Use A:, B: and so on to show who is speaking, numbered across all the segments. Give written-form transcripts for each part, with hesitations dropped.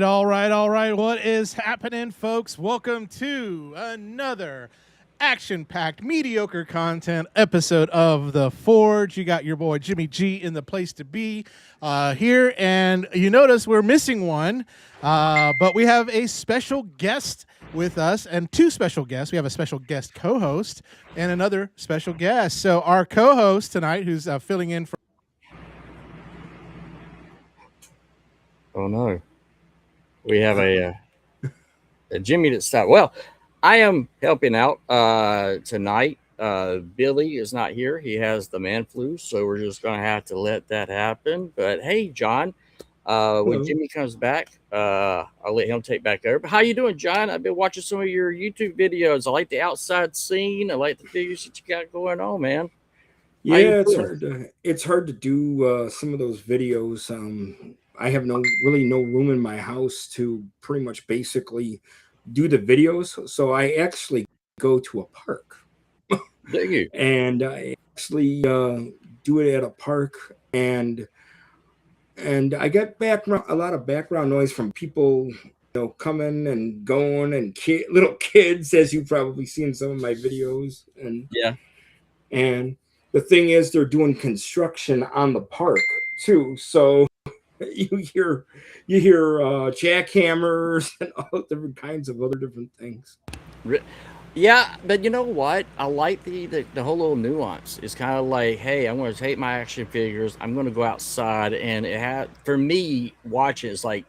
A: all right. What is happening, folks? Welcome to another action-packed, mediocre content episode of The Forge. You got your boy Jimmy G in the place to be here, and you notice we're missing one, but we have a special guest with us, and two special guests. We have a special guest co-host and another special guest. So our co-host tonight, who's filling in for...
B: Oh no, we have a Jimmy that stopped. Well, I am helping out tonight. Billy is not here; he has the man flu, so we're just gonna have to let that happen. But hey, John, when Jimmy comes back, I'll let him take back over. But how you doing, John? I've been watching some of your YouTube videos. I like the outside scene. I like the videos that you got going on, man.
C: Yeah, it's hard to do some of those videos. I have really no room in my house to pretty much basically do the videos. So I actually go to a park.
B: Thank you.
C: And I actually do it at a park, and I get a lot of background noise from people, coming and going, and little kids, as you've probably seen some of my videos. And
B: yeah,
C: and the thing is, they're doing construction on the park too, so you hear jackhammers and all different kinds of other different things.
B: Yeah, but you know what? I like the whole little nuance. It's kind of like, hey, I'm going to take my action figures. I'm going to go outside, and for me, watching it's like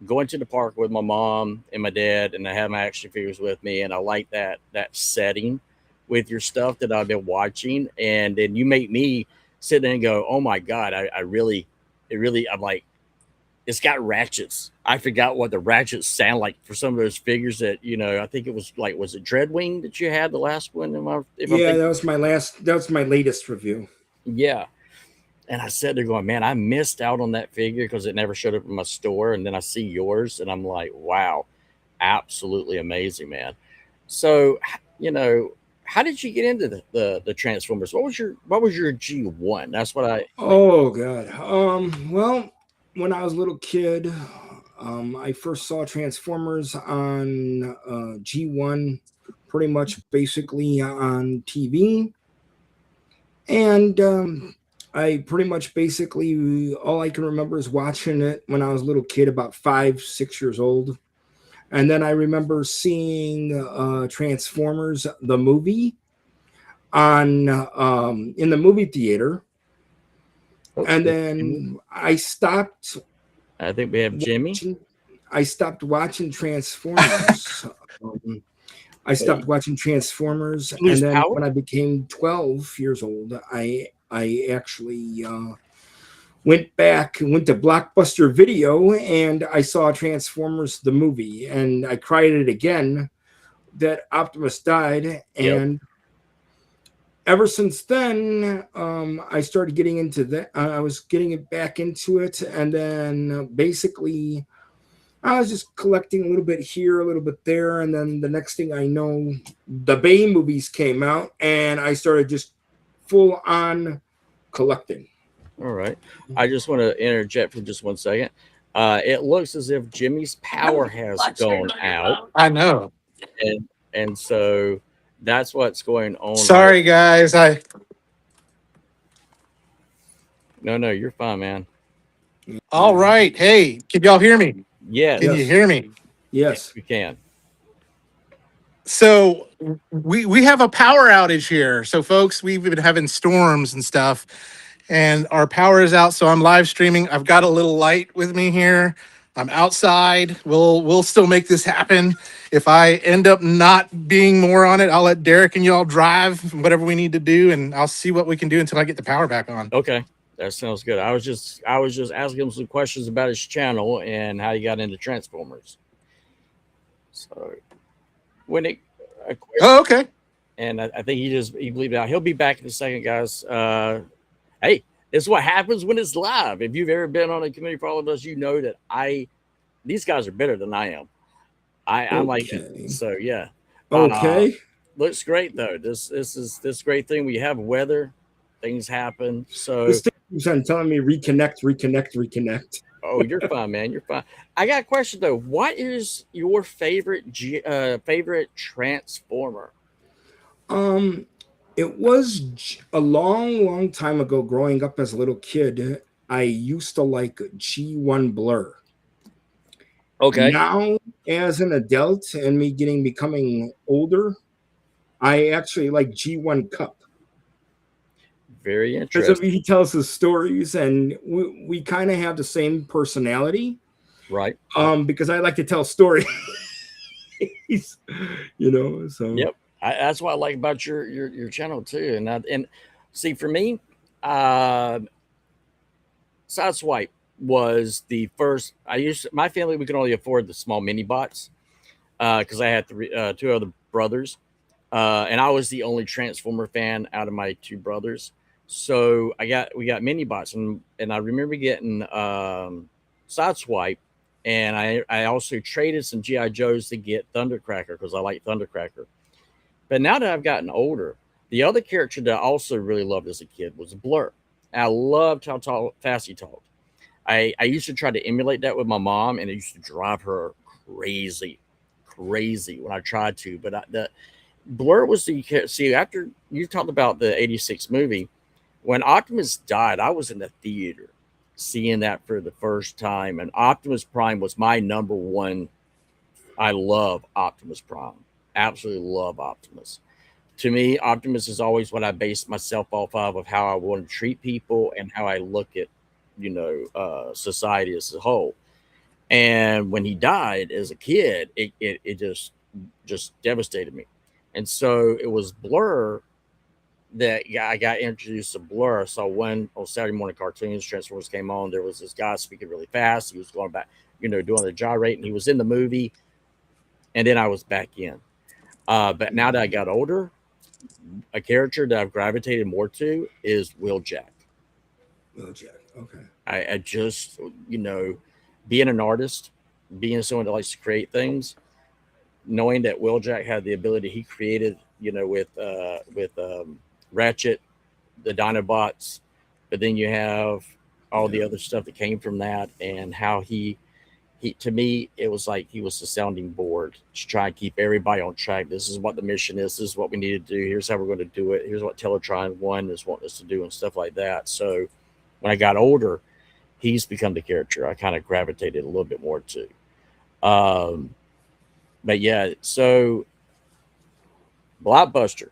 B: going to the park with my mom and my dad, and I have my action figures with me, and I like that setting with your stuff that I've been watching, and then you make me sit there and go, oh my god, I'm like, it's got ratchets. I forgot what the ratchets sound like for some of those figures that, I think it was like, was it Dreadwing that you had the last one?
C: That was my latest review.
B: Yeah. And I said, they're going, man, I missed out on that figure because it never showed up in my store. And then I see yours and I'm like, wow, absolutely amazing, man. So, how did you get into the Transformers? What was your G1? That's what I...
C: Oh god. Well, when I was a little kid, I first saw Transformers on G1, pretty much basically on TV. And I pretty much basically, all I can remember is watching it when I was a little kid, about 5-6 years old. And then I remember seeing Transformers, the movie, in the movie theater. And then I stopped.
B: I think we have Jimmy.
C: I stopped watching Transformers. I stopped watching Transformers, and then when I became 12 years old, I actually went to Blockbuster Video, and I saw Transformers the movie, and I cried it again that Optimus died, and ever since then, I started getting into that. I was getting back into it, and then basically, I was just collecting a little bit here, a little bit there, and then the next thing I know, the Bay movies came out, and I started just full on collecting.
B: All right. I just want to interject for just 1 second. It looks as if Jimmy's power has gone out.
A: I know.
B: And so that's what's going on.
A: Sorry, guys.
B: No, you're fine, man.
A: All right. Hey, can y'all hear me?
B: Yes.
A: Can you hear me?
C: Yes,
B: we can.
A: So we have a power outage here. So folks, we've been having storms and stuff, and our power is out. So I'm live streaming. I've got a little light with me here. I'm outside. We'll still make this happen. If I end up not being more on it, I'll let Derek and y'all drive whatever we need to do, and I'll see what we can do until I get the power back on.
B: Okay. That sounds good. I was just asking him some questions about his channel and how he got into Transformers. So when it
A: okay.
B: And I think he believed it out. He'll be back in a second, guys. Hey, it's what happens when it's live. If you've ever been on a community for all of us, you know that these guys are better than I am. I'm like, so yeah.
C: Okay.
B: Looks great though. This is this great thing. We have weather, things happen. So
C: this thing keeps on telling me reconnect.
B: Oh, you're fine, man. You're fine. I got a question though. What is your favorite favorite Transformer?
C: Um, it was a long time ago. Growing up as a little kid, I used to like G1 Blur.
B: Okay.
C: Now, as an adult and me becoming older, I actually like G1 Cup
B: Very
C: because
B: interesting.
C: he tells his stories, and we kind of have the same personality.
B: Right.
C: Because I like to tell stories, So
B: Yep. That's what I like about your channel too. And see, for me, uh, Sideswipe was the first. My family, we could only afford the small mini bots because I had two other brothers, and I was the only Transformer fan out of my two brothers. So we got mini bots, and I remember getting Sideswipe, and I also traded some GI Joes to get Thundercracker because I like Thundercracker. But now that I've gotten older, the other character that I also really loved as a kid was Blur. I loved how fast he talked. I used to try to emulate that with my mom, and it used to drive her crazy, crazy when I tried to. But the Blur was the see after you talked about the '86 movie when Optimus died. I was in the theater seeing that for the first time, and Optimus Prime was my number one. I love Optimus Prime. Absolutely love Optimus. To me, Optimus is always what I base myself off of how I want to treat people and how I look at, society as a whole. And when he died as a kid, it just devastated me. And so it was Blur that I got introduced to Blur. So when on Saturday morning cartoons, Transformers came on, there was this guy speaking really fast. He was going back, doing the gyrate, and he was in the movie. And then I was back in. But now that I got older, a character that I've gravitated more to is Wheeljack.
C: Wheeljack, okay.
B: I just, being an artist, being someone that likes to create things, knowing that Wheeljack had the ability he created, with Ratchet, the Dinobots, but then you have all the other stuff that came from that, and how he to me it was like he was the sounding board to try and keep everybody on track. This is what the mission is. This is what we need to do. Here's how we're going to do it. Here's what Teletron 1 is wanting us to do and stuff like that. So when I got older, he's become the character I kind of gravitated a little bit more to. But yeah, so Blockbuster.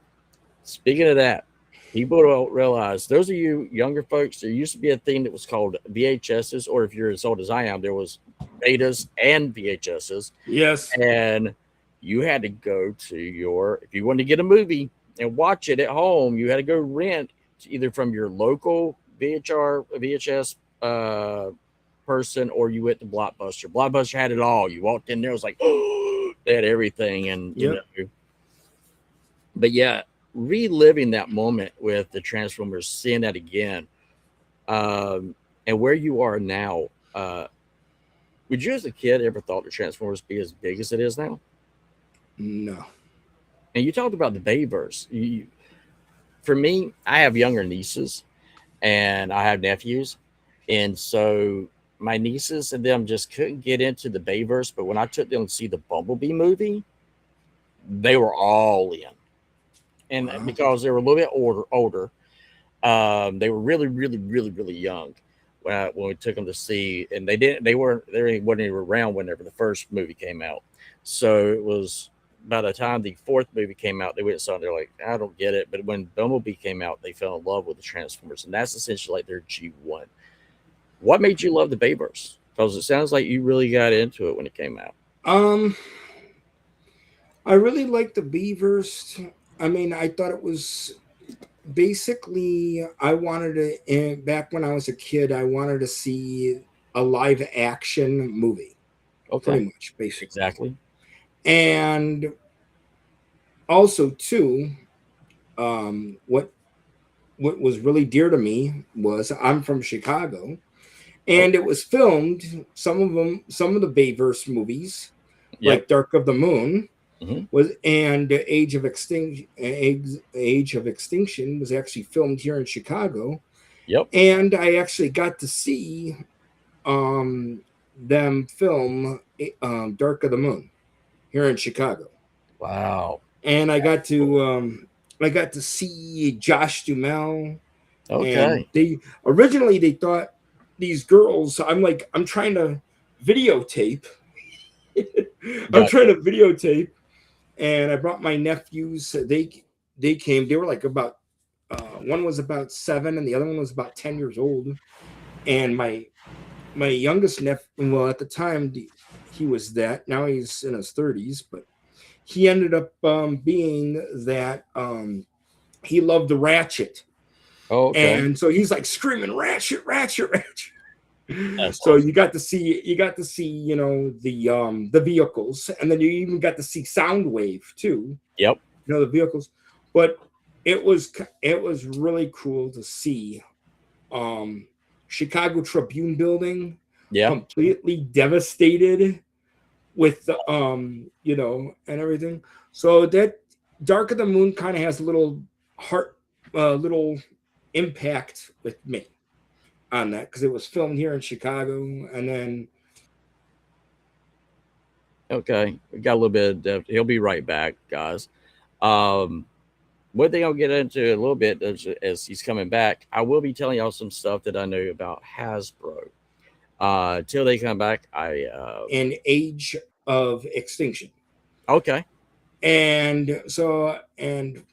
B: Speaking of that, people don't realize, those of you younger folks, there used to be a thing that was called VHSs, or if you're as old as I am, there was betas and VHSs.
C: Yes.
B: And you had to go to if you wanted to get a movie and watch it at home, you had to go rent either from your local VHS person, or you went to Blockbuster. Blockbuster had it all. You walked in there, it was like, oh, they had everything. And, but yeah, reliving that moment with the Transformers, seeing that again, and where you are now, would you as a kid ever thought the Transformers be as big as it is now?
C: No.
B: And you talked about the Bayverse. For me, I have younger nieces and I have nephews, and so my nieces and them just couldn't get into the Bayverse. But when I took them to see the Bumblebee movie, they were all in. And because they were a little bit older, they were really, really, really, really young when we took them to see, and they weren't even around whenever the first movie came out. So it was by the time the fourth movie came out, they went and saw it, they're like, I don't get it. But when Bumblebee came out, they fell in love with the Transformers, and that's essentially like their G1. What made you love the Bayverse? Because it sounds like you really got into it when it came out.
C: I really liked the Bayverse. I mean, I thought it was basically, I wanted to, back when I was a kid, I wanted to see a live action movie.
B: Okay.
C: Pretty much, basically.
B: Exactly.
C: And also, too, what was really dear to me was, I'm from Chicago, and it was filmed, some of the Bayverse movies, like Dark of the Moon, and Age of Extinction was actually filmed here in Chicago.
B: Yep.
C: And I actually got to see them film Dark of the Moon here in Chicago.
B: Wow.
C: And I got to see Josh Duhamel.
B: Okay.
C: And they originally thought these girls, I'm trying to videotape. I'm trying to videotape, and I brought my nephews. They came. They were like about one was about 7 and the other one was about 10 years old. And my youngest nephew, well, at the time he was that. Now he's in his 30s, but he ended up being that he loved the Ratchet.
B: Oh, okay.
C: And so he's like screaming Ratchet, Ratchet, Ratchet.
B: That's
C: so
B: awesome.
C: you got to see the vehicles, and then you even got to see Soundwave too.
B: Yep.
C: The vehicles. But it was really cool to see Chicago Tribune building completely devastated with the and everything. So that Dark of the Moon kind of has a little little impact with me on that, because it was filmed here in Chicago. And then
B: okay, we got a little bit of depth. He'll be right back, guys. One thing I'll get into a little bit as he's coming back, I will be telling y'all some stuff that I know about Hasbro. Till they come back,
C: in Age of Extinction.
B: Okay.
C: And so, and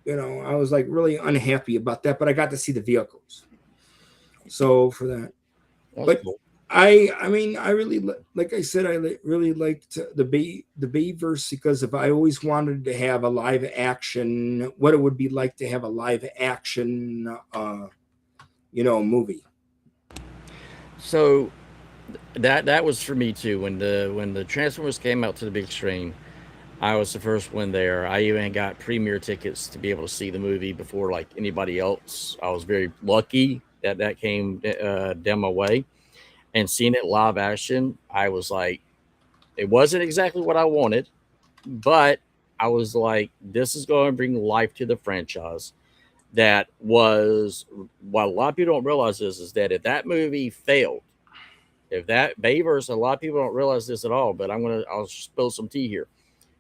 C: I was like really unhappy about that, but I got to see the vehicles. So for that, but cool. I mean, I really, like I said, I really liked the Bayverse, because if I always wanted to have a live action, what it would be like to have a live action, movie.
B: So that was for me too. When the Transformers came out to the big screen, I was the first one there. I even got premiere tickets to be able to see the movie before like anybody else. I was very lucky that came down my way, and seeing it live action, I was like, it wasn't exactly what I wanted, but I was like, this is going to bring life to the franchise. That was what a lot of people don't realize is that if that movie failed, if that Bayverse, a lot of people don't realize this at all, but I'll spill some tea here.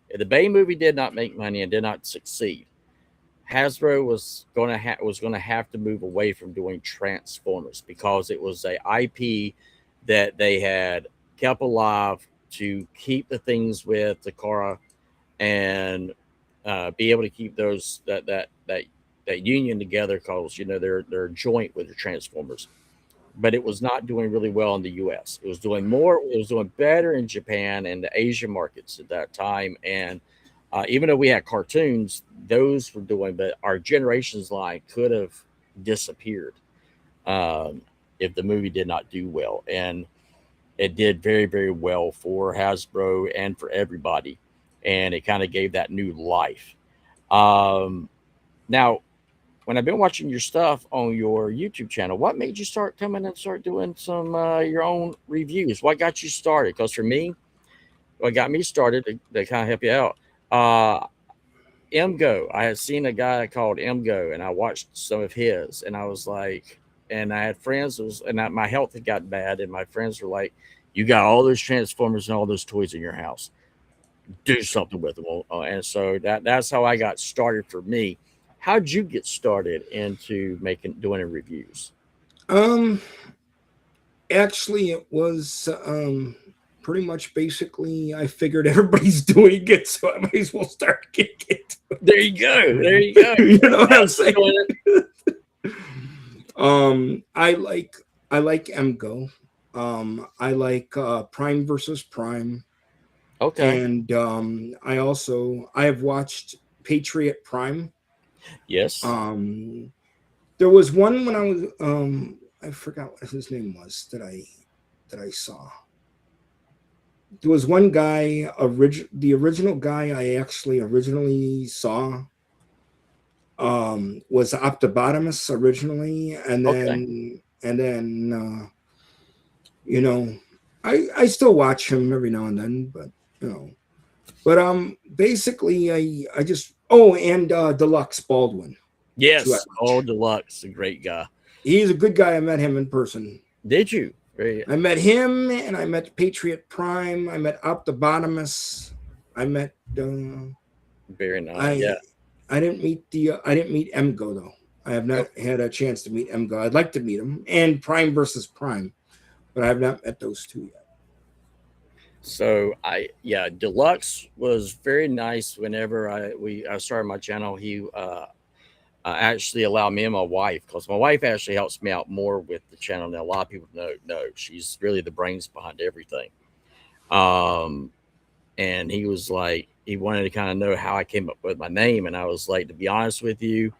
B: If the Bay movie did not make money and did not succeed, Hasbro was going to have to move away from doing Transformers, because it was a IP that they had kept alive to keep the things with Takara and be able to keep those that union together, because they're joint with the Transformers. But it was not doing really well in the U.S. It was doing better in Japan and the Asian markets at that time. And even though we had cartoons, those were doing, but our generation's line could have disappeared if the movie did not do well. And it did very, very well for Hasbro and for everybody. And it kind of gave that new life. Now, when I've been watching your stuff on your YouTube channel, what made you start coming and start doing some your own reviews? What got you started? Because for me, what got me started to kind of help you out, MGO. I had seen a guy called MGO, and I watched some of his, and I was like, and I had friends, my health had gotten bad, and my friends were like, you got all those Transformers and all those toys in your house. Do something with them. And so that's how I got started for me. How'd you get started into doing reviews?
C: Actually, it was pretty much basically I figured everybody's doing it, so I might as well start getting it.
B: There you go. There you go.
C: You know what I'm saying? I like MGO. I like Prime versus Prime.
B: Okay.
C: And I have watched Patriot Prime.
B: Yes.
C: There was one when I was I forgot what his name was that I saw. There was one guy, the original guy I actually originally saw was Optibotimus originally, and then I still watch him every now and then, but basically I just and Deluxe Baldwin.
B: Yes. Deluxe, a great guy.
C: He's a good guy. I met him in person.
B: Did you?
C: I met him, and I met Patriot Prime. I met Optibotamus. I met.
B: Very nice.
C: I didn't meet Emgo though. I have not had a chance to meet Emgo. I'd like to meet him, and Prime versus Prime, but I have not met those two yet.
B: So Deluxe was very nice. Whenever I started my channel, he actually allowed me and my wife, because my wife actually helps me out more with the channel than a lot of people know. She's really the brains behind everything. And he was like, he wanted to kind of know how I came up with my name, and I was like, to be honest with you,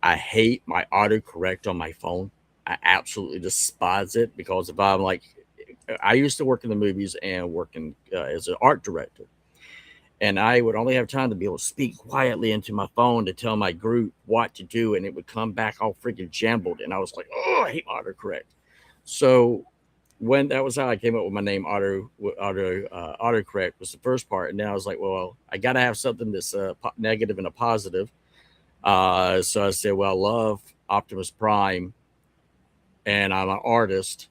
B: I hate my autocorrect on my phone. I absolutely despise it, because if I'm like, I used to work in the movies and working as an art director, and I would only have time to be able to speak quietly into my phone to tell my group what to do, and it would come back all freaking jumbled, and I was like, oh, I hate autocorrect. So when that was how I came up with my name, autocorrect was the first part, and then I was like, well, I got to have something that's negative and a positive. So I said, well, I love Optimus Prime, and I'm an artist,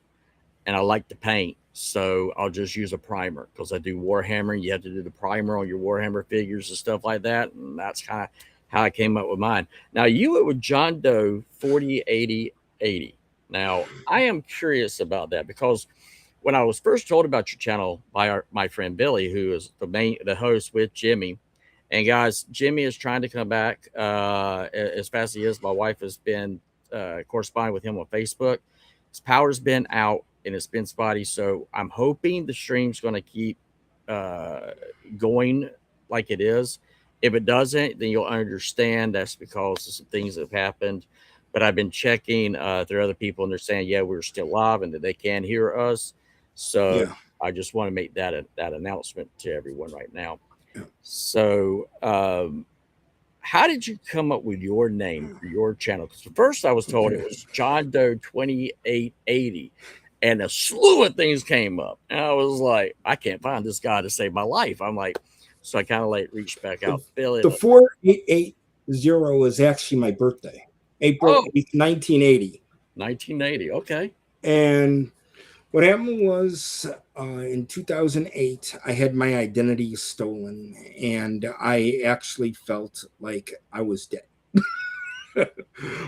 B: and I like to paint, so I'll just use a primer, because I do Warhammer. You have to do the primer on your Warhammer figures and stuff like that, and that's kind of how I came up with mine. Now, you went with JohnDoe4880. Now, I am curious about that, because when I was first told about your channel by my friend Billy, who is the host with Jimmy, and guys, Jimmy is trying to come back as fast as he is. My wife has been corresponding with him on Facebook. His power's been out and it's been spotty, so I'm hoping the stream's going to keep going like it is. If it doesn't, then you'll understand that's because of some things that have happened. But I've been checking through other people, and they're saying, yeah, we're still live and that they can hear us. So I just want to make that announcement to everyone right now. So how did you come up with your name for your channel? Because first I was told it was JohnDoe4880, and a slew of things came up, and I was like, I can't find this guy to save my life. I'm like, so I kind of like reached back out.
C: The 4880 is actually my birthday, April 8th, 1980.
B: 1980, okay.
C: And what happened was in 2008, I had my identity stolen, and I actually felt like I was dead.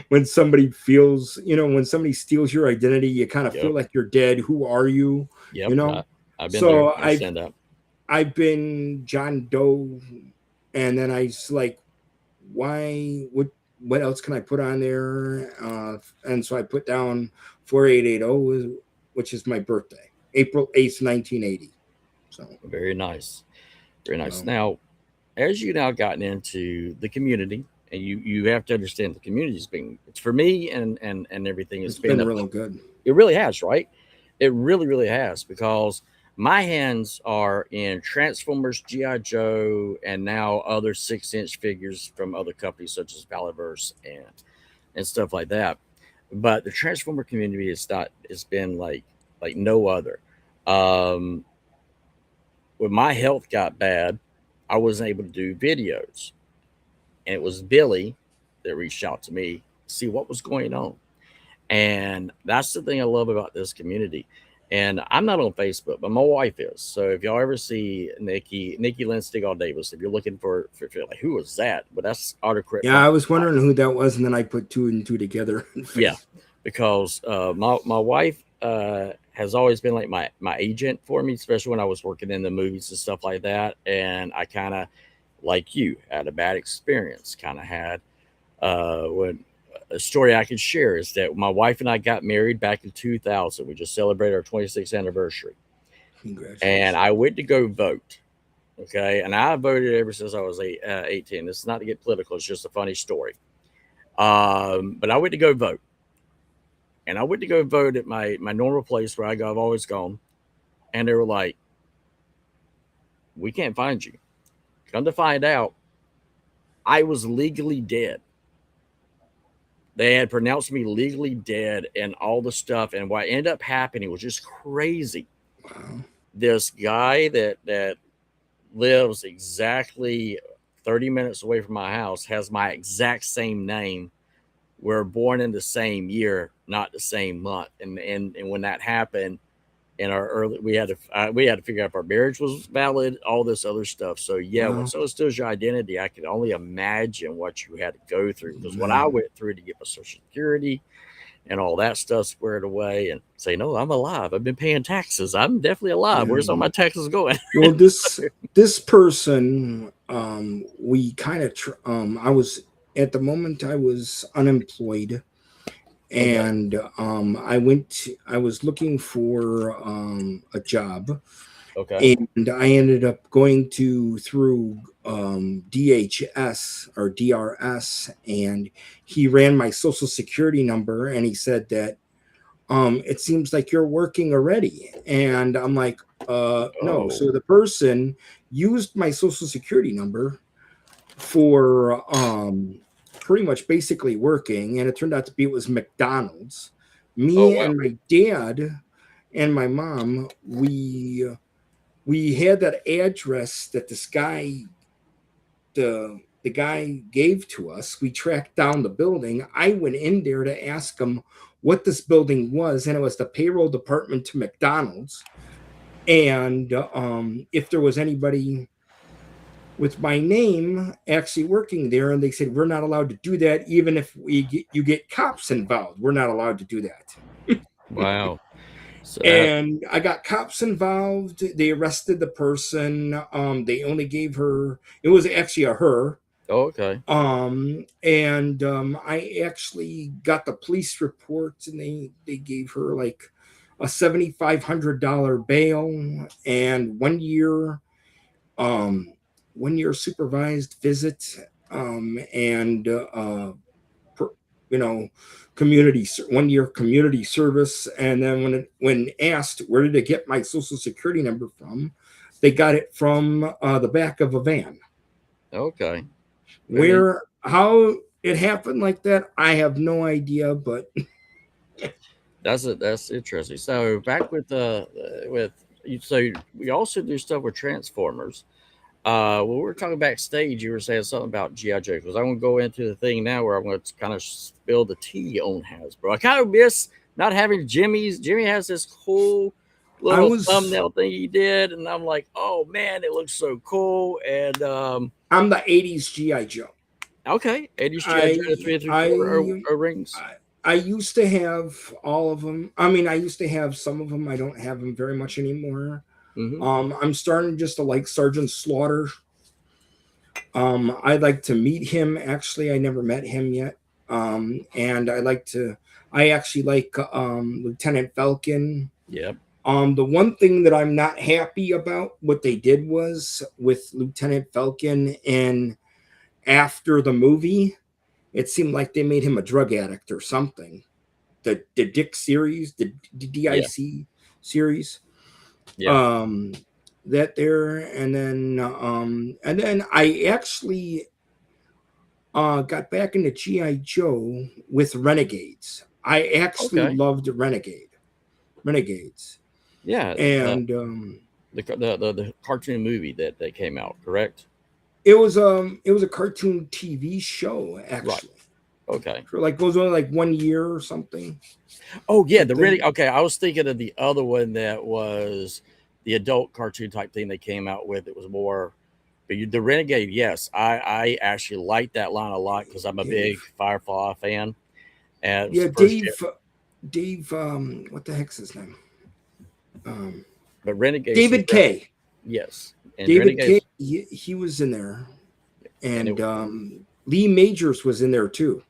C: When somebody feels, when somebody steals your identity, you kind of feel like you're dead. Who are you?
B: Yep, I've been
C: so
B: there.
C: I've been John Doe, and then I was like, why? What else can I put on there? And so I put down 4880, which is my birthday, April 8th, 1980. So
B: very nice. Very nice. Now, as you now gotten into the community, and you have to understand the community's been, it's for me and everything has been
C: really good.
B: It really has, right? It really has, because my hands are in Transformers, G.I. Joe, and now other 6-inch figures from other companies such as Valiverse and stuff like that. But the Transformer community it's been like no other. When my health got bad, I wasn't able to do videos. And it was Billy that reached out to me to see what was going on. And that's the thing I love about this community. And I'm not on Facebook, but my wife is. So if y'all ever see Nikki Lynn Stigall Davis, if you're looking for like, who was that? But that's Autocorrect.
C: Yeah, I was wondering who that was, and then I put 2 and 2 together.
B: Yeah, because my wife has always been like my agent for me, especially when I was working in the movies and stuff like that. And I kind of, like you, had a bad experience. Kind of had when a story I could share is that my wife and I got married back in 2000. We just celebrated our 26th anniversary.
C: Congratulations.
B: And I went to go vote. Okay. And I voted ever since I was 18. This is not to get political. It's just a funny story. But I went to go vote. And I went to go vote at my normal place where I've always gone. And they were like, we can't find you. Come to find out, I was legally dead. They had pronounced me legally dead and all the stuff. And what ended up happening was just crazy.
C: Wow.
B: This guy that lives exactly 30 minutes away from my house has my exact same name were born in the same year, not the same month. And when that happened, in our early, we had to figure out if our marriage was valid, all this other stuff. So yeah, when someone steals your identity, I can only imagine what you had to go through, because what I went through to get my Social Security and all that stuff squared away, and say, no, I'm alive. I've been paying taxes. I'm definitely alive. Where's all my taxes going?
C: Well, this person, we kind of, I was at the moment I was unemployed, and I was looking for a job.
B: Okay.
C: And I ended up going through DHS or DRS, and he ran my Social Security number, and he said that it seems like you're working already. And I'm like, no. So the person used my Social Security number for pretty much basically working, and it turned out to be it was McDonald's. Me and my dad and my mom, we had that address that this guy, the guy gave to us. We tracked down the building. I went in there to ask him what this building was, and it was the payroll department to McDonald's. And if there was anybody with my name actually working there, and they said, we're not allowed to do that. Even if you get cops involved, we're not allowed to do that.
B: Wow. So
C: and I got cops involved. They arrested the person. They only gave her, it was actually a her.
B: Oh, okay.
C: I actually got the police reports, and they gave her like a $7,500 bail and 1 year, 1 year supervised visit, community 1 year community service. And then when asked where did they get my Social Security number from, they got it from the back of a van.
B: Okay.
C: How it happened like that, I have no idea, but
B: that's interesting. So back with so we also do stuff with Transformers. When we were talking backstage, you were saying something about G.I. Joe, because I want to go into the thing now where I'm going to kind of spill the tea on Hasbro. I kind of miss not having Jimmy's. Jimmy has this cool little thumbnail thing he did, and I'm like, oh man, it looks so cool. And
C: I'm the 80s G.I. Joe.
B: Okay, 80s G.I. Joe 3 through 4 rings.
C: I used to have all of them. I mean, I used to have some of them. I don't have them very much anymore. I'm starting just to like Sergeant Slaughter. I'd like to meet him. Actually, I never met him yet. And I actually like Lieutenant Falcon.
B: Yep.
C: The one thing that I'm not happy about what they did was with Lieutenant Falcon, and after the movie, it seemed like they made him a drug addict or something. The Dick series, the DIC series.
B: Yeah.
C: That there, and then I actually got back into G.I. Joe with Renegades. I actually loved Renegades.
B: Yeah.
C: And
B: the cartoon movie that came out, correct?
C: It was a cartoon TV show, actually.
B: Right. Okay.
C: For like goes on like 1 year or something.
B: Oh yeah, I was thinking of the other one that was the adult cartoon type thing they came out with. It was more, but the Renegade. Yes, I actually like that line a lot because I'm a big Firefly fan. And
C: yeah, Dave. What the heck's his name?
B: But Renegade.
C: David K.
B: Yes,
C: and David K. He was in there, and Lee Majors was in there too.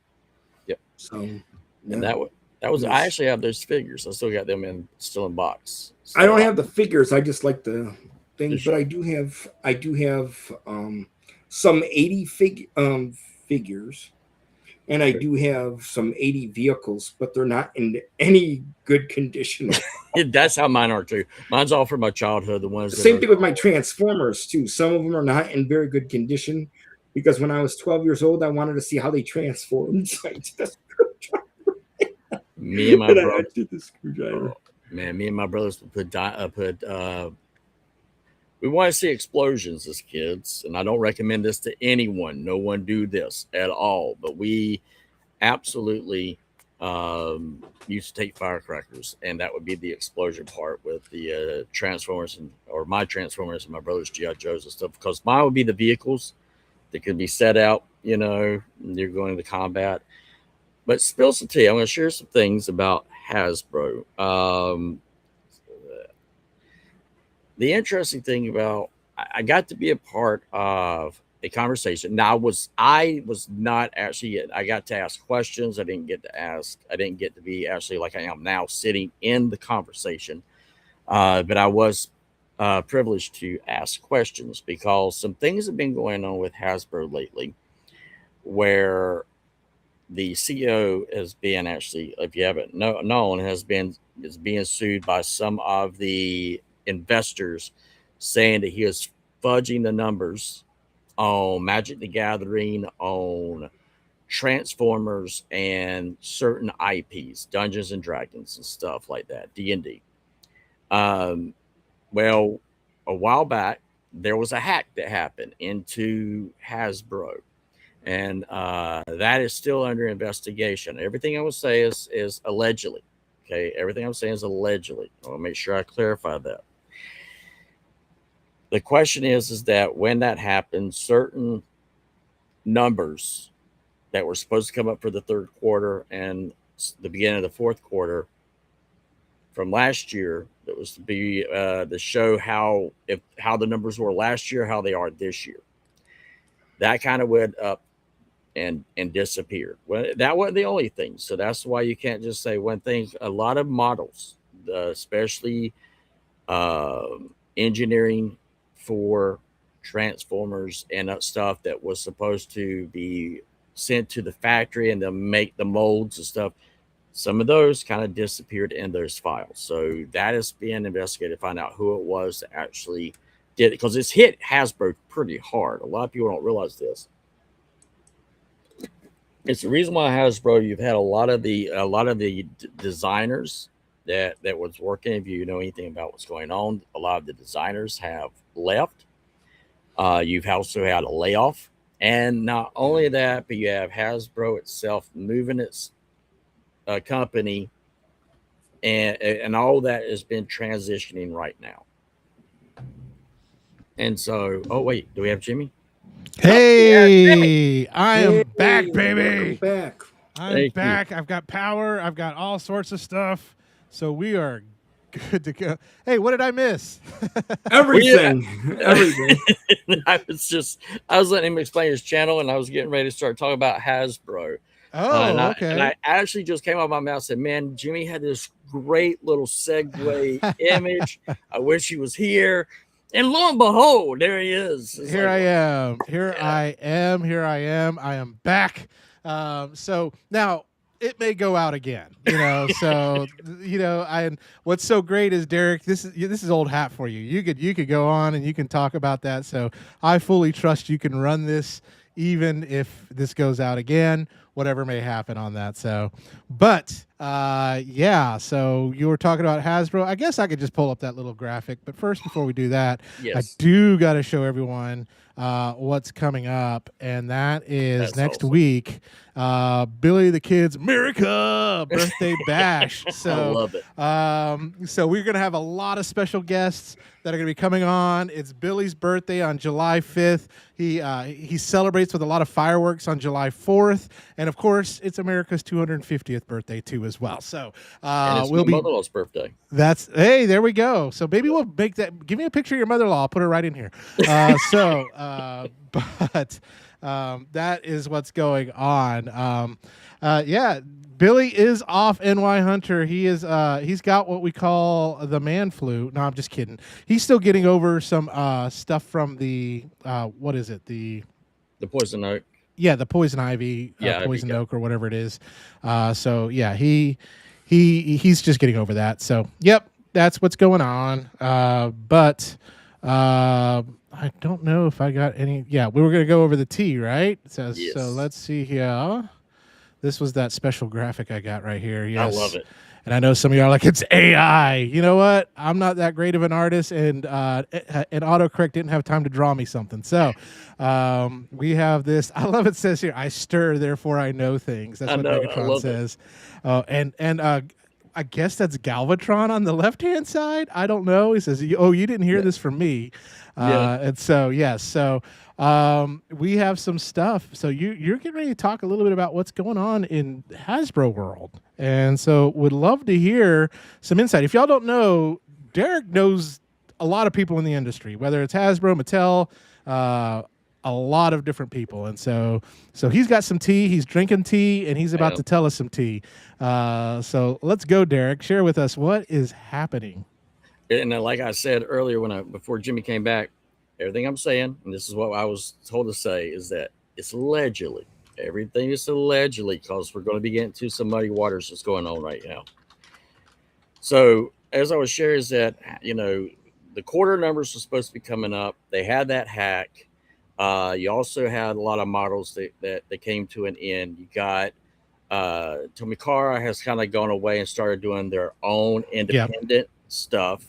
B: Yep.
C: So,
B: and that was I actually have those figures. I still got them still in box. So,
C: I don't have the figures. I just like the things, but I do have some 80 figures, and I do have some 80 vehicles, but they're not in any good condition.
B: That's how mine are too. Mine's all from my childhood. The ones.
C: Same thing with my Transformers too. Some of them are not in very good condition because when I was 12 years old, I wanted to see how they transformed. So I just
B: me and my brother.
C: The screwdriver.
B: Man, me and my brothers we want to see explosions as kids, and I don't recommend this to anyone. No one do this at all. But we absolutely used to take firecrackers, and that would be the explosion part with the Transformers or my Transformers and my brother's GI Joes and stuff. Because mine would be the vehicles that could be set out. You're going to combat. But spill some tea. I'm going to share some things about Hasbro. The interesting thing about I got to be a part of a conversation. Now I was not actually. I got to ask questions. I didn't get to be actually like I am now, sitting in the conversation. But I was privileged to ask questions because some things have been going on with Hasbro lately, where the CEO has been actually, if you haven't known, is being sued by some of the investors, saying that he is fudging the numbers on Magic the Gathering, on Transformers, and certain IPs, Dungeons and Dragons and stuff like that, D&D. Well, a while back, there was a hack that happened into Hasbro, and that is still under investigation. Everything I will say is allegedly. Okay, everything I'm saying is allegedly. I want to make sure I clarify that. The question is that when that happened, certain numbers that were supposed to come up for the third quarter and the beginning of the fourth quarter from last year, that was to be to show how the numbers were last year, how they are this year. That kind of went up and disappeared. Well, that wasn't the only thing. So that's why you can't just say one thing. A lot of models, especially engineering for Transformers and stuff that was supposed to be sent to the factory and then make the molds and stuff, some of those kind of disappeared in those files. So that is being investigated to find out who it was that actually did it, because it's hit Hasbro pretty hard. A lot of people don't realize this. It's the reason why Hasbro, you've had a lot of the designers that was working. If you know anything about what's going on, a lot of the designers have left. You've also had a layoff, and not only that, but you have Hasbro itself moving its company, and all that has been transitioning right now. And so, oh wait, do we have Jimmy?
A: Hey, I am back, baby.
C: Back.
A: I'm back. I've got power. I've got all sorts of stuff. So we are good to go. Hey, what did I miss?
C: Everything. Everything.
B: I was letting him explain his channel, and I was getting ready to start talking about Hasbro.
A: Okay.
B: And I actually just came out of my mouth and said, man, Jimmy had this great little segue image. I wish he was here. And lo and behold, there he is.
A: Here I am. I am back. So now it may go out again, So and what's so great is, Derek, this is old hat for you. You could go on and you can talk about that. So I fully trust you can run this, even if this goes out again, whatever may happen on that. So, but so you were talking about Hasbro. I guess I could just pull up that little graphic. But first, before we do that, yes, I do got to show everyone what's coming up, and that is next week. Billy the Kid's America birthday bash. So
B: I love it.
A: So we're gonna have a lot of special guests that are gonna be coming on. It's Billy's birthday on July 5th. He celebrates with a lot of fireworks on July 4th, and of course, it's America's 250th birthday too as well. So
B: and it's my mother-in-law's birthday.
A: Hey, there we go. So maybe we'll make that. Give me a picture of your mother-in-law. I'll put her right in here. But that is what's going on. Billy is off NY Hunter. He's got what we call the man flu. No, I'm just kidding. He's still getting over some stuff from the what is it? The
B: poison oak.
A: Yeah, the poison ivy, poison oak, or whatever it is. He's just getting over that. So, yep, that's what's going on. But I don't know if I got any. Yeah, we were going to go over the tea, right? So let's see here. This was that special graphic I got right here. Yes.
B: I love it.
A: And I know some of y'all are like, it's AI. You know what? I'm not that great of an artist, and Autocorrect didn't have time to draw me something. So we have this. I love it says here, I stir, therefore I know things. That's what Megatron says. I guess that's Galvatron on the left-hand side. I don't know. He says, oh, you didn't hear this from me. And so, yes. So we have some stuff. So you're getting ready to talk a little bit about what's going on in Hasbro world. And so would love to hear some insight. If y'all don't know, Derek knows a lot of people in the industry, whether it's Hasbro, Mattel, a lot of different people. And so he's got some tea, he's drinking tea, and he's about to tell us some tea. So let's go, Derek. Share with us what is happening.
B: And like I said earlier, before Jimmy came back, everything I'm saying, and this is what I was told to say, is that it's allegedly. Everything is allegedly, because we're going to be getting to some muddy waters that's going on right now. So as I was sharing, is that, the quarter numbers are supposed to be coming up. They had that hack. You also had a lot of models that came to an end. You got Tomikara has kind of gone away and started doing their own independent stuff.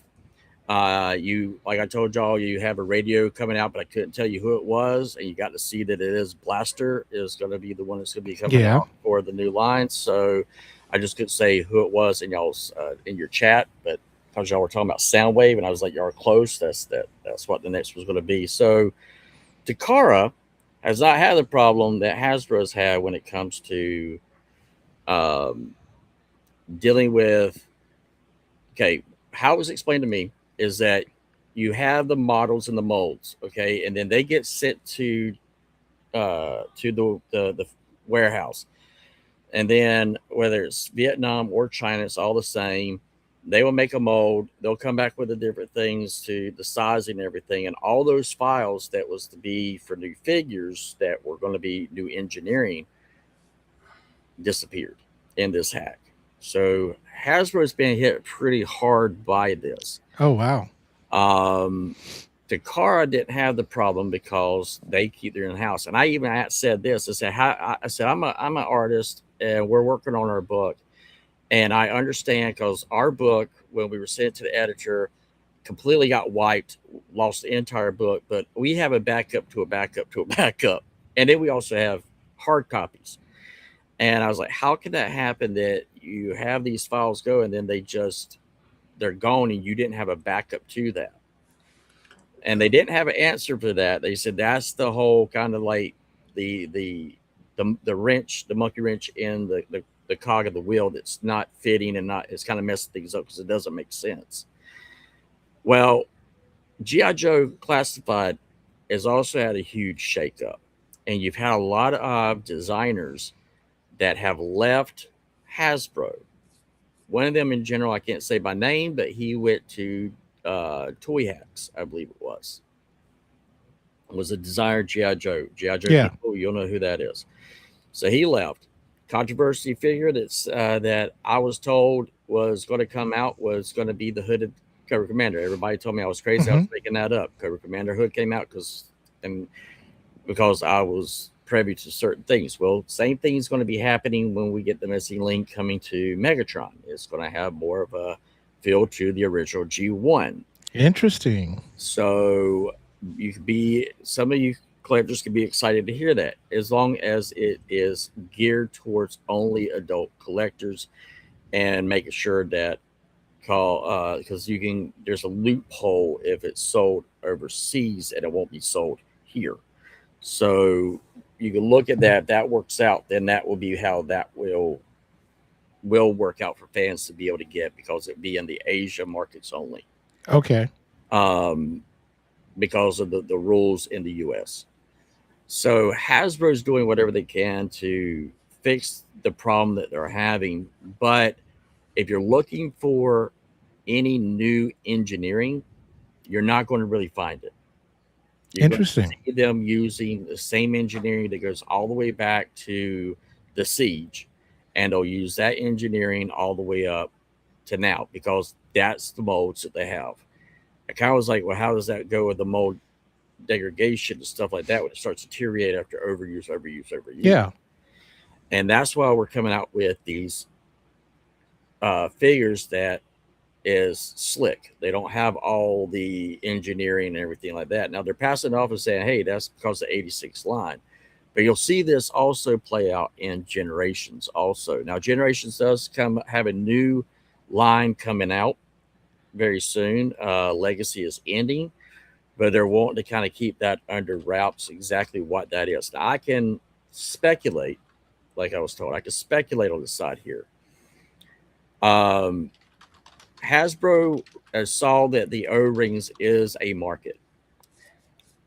B: Like I told y'all, you have a radio coming out, but I couldn't tell you who it was, and you got to see that it is Blaster is going to be the one that's going to be coming out for the new line. So I just couldn't say who it was in y'all's in your chat, but because y'all were talking about Soundwave, and I was like, y'all are close. That's what the next was going to be. So Takara has not had the problem that Hasbro's had when it comes to dealing with. Okay, how it was explained to me is that you have the models and the molds, okay, and then they get sent to the warehouse, and then whether it's Vietnam or China, it's all the same. They will make a mold. They'll come back with the different things to the sizing and everything, and all those files that was to be for new figures that were going to be new engineering disappeared in this hack. So Hasbro's been hit pretty hard by this.
A: Oh, wow.
B: Takara didn't have the problem because they keep their in-house. And I even said this. I said, I'm an artist, and we're working on our book. And I understand, because our book, when we were sent to the editor, completely got wiped, lost the entire book. But we have a backup to a backup to a backup. And then we also have hard copies. And I was like, how can that happen, that you have these files go and then they're gone and you didn't have a backup to that? And they didn't have an answer for that. They said that's the whole kind of like the wrench, the monkey wrench in the cog of the wheel that's not fitting, and it's kind of messing things up because it doesn't make sense. Well, G.I. Joe Classified has also had a huge shakeup, and you've had a lot of designers that have left Hasbro. One of them in general, I can't say by name, but he went to Toy Hacks, I believe it was a designer, G.I. Joe. G.I. Joe people, you'll know who that is. So he left. Controversy figure that I was told was going to come out was going to be the hooded Cobra Commander. Everybody told me I was crazy. I was making that up. Cobra Commander hood came out because I was privy to certain things. Well, same thing is going to be happening when we get the missing link coming to Megatron. It's going to have more of a feel to the original G1.
A: Interesting.
B: So some of you collectors can be excited to hear that, as long as it is geared towards only adult collectors, and making sure that because there's a loophole if it's sold overseas and it won't be sold here. So you can look at that works out, then that will be how that will work out for fans to be able to get, because it'd be in the Asia markets only.
A: Okay.
B: Because of the rules in the US. So Hasbro's doing whatever they can to fix the problem that they're having. But if you're looking for any new engineering, you're not going to really find it.
A: Interesting.
B: See them using the same engineering that goes all the way back to the Siege, and they'll use that engineering all the way up to now, because that's the molds that they have. I kind of was like, well, how does that go with the mold degradation and stuff like that when it starts to deteriorate after overuse?
A: Yeah.
B: And that's why we're coming out with these figures that is slick. They don't have all the engineering and everything like that. Now they're passing it off and saying, hey, that's because of the 86 line. But you'll see this also play out in Generations also. Now Generations does have a new line coming out very soon. Legacy is ending, but they're wanting to kind of keep that under wraps exactly what that is. Now I can speculate, like I was told, I can speculate on the side here. Hasbro saw that the O-rings is a market,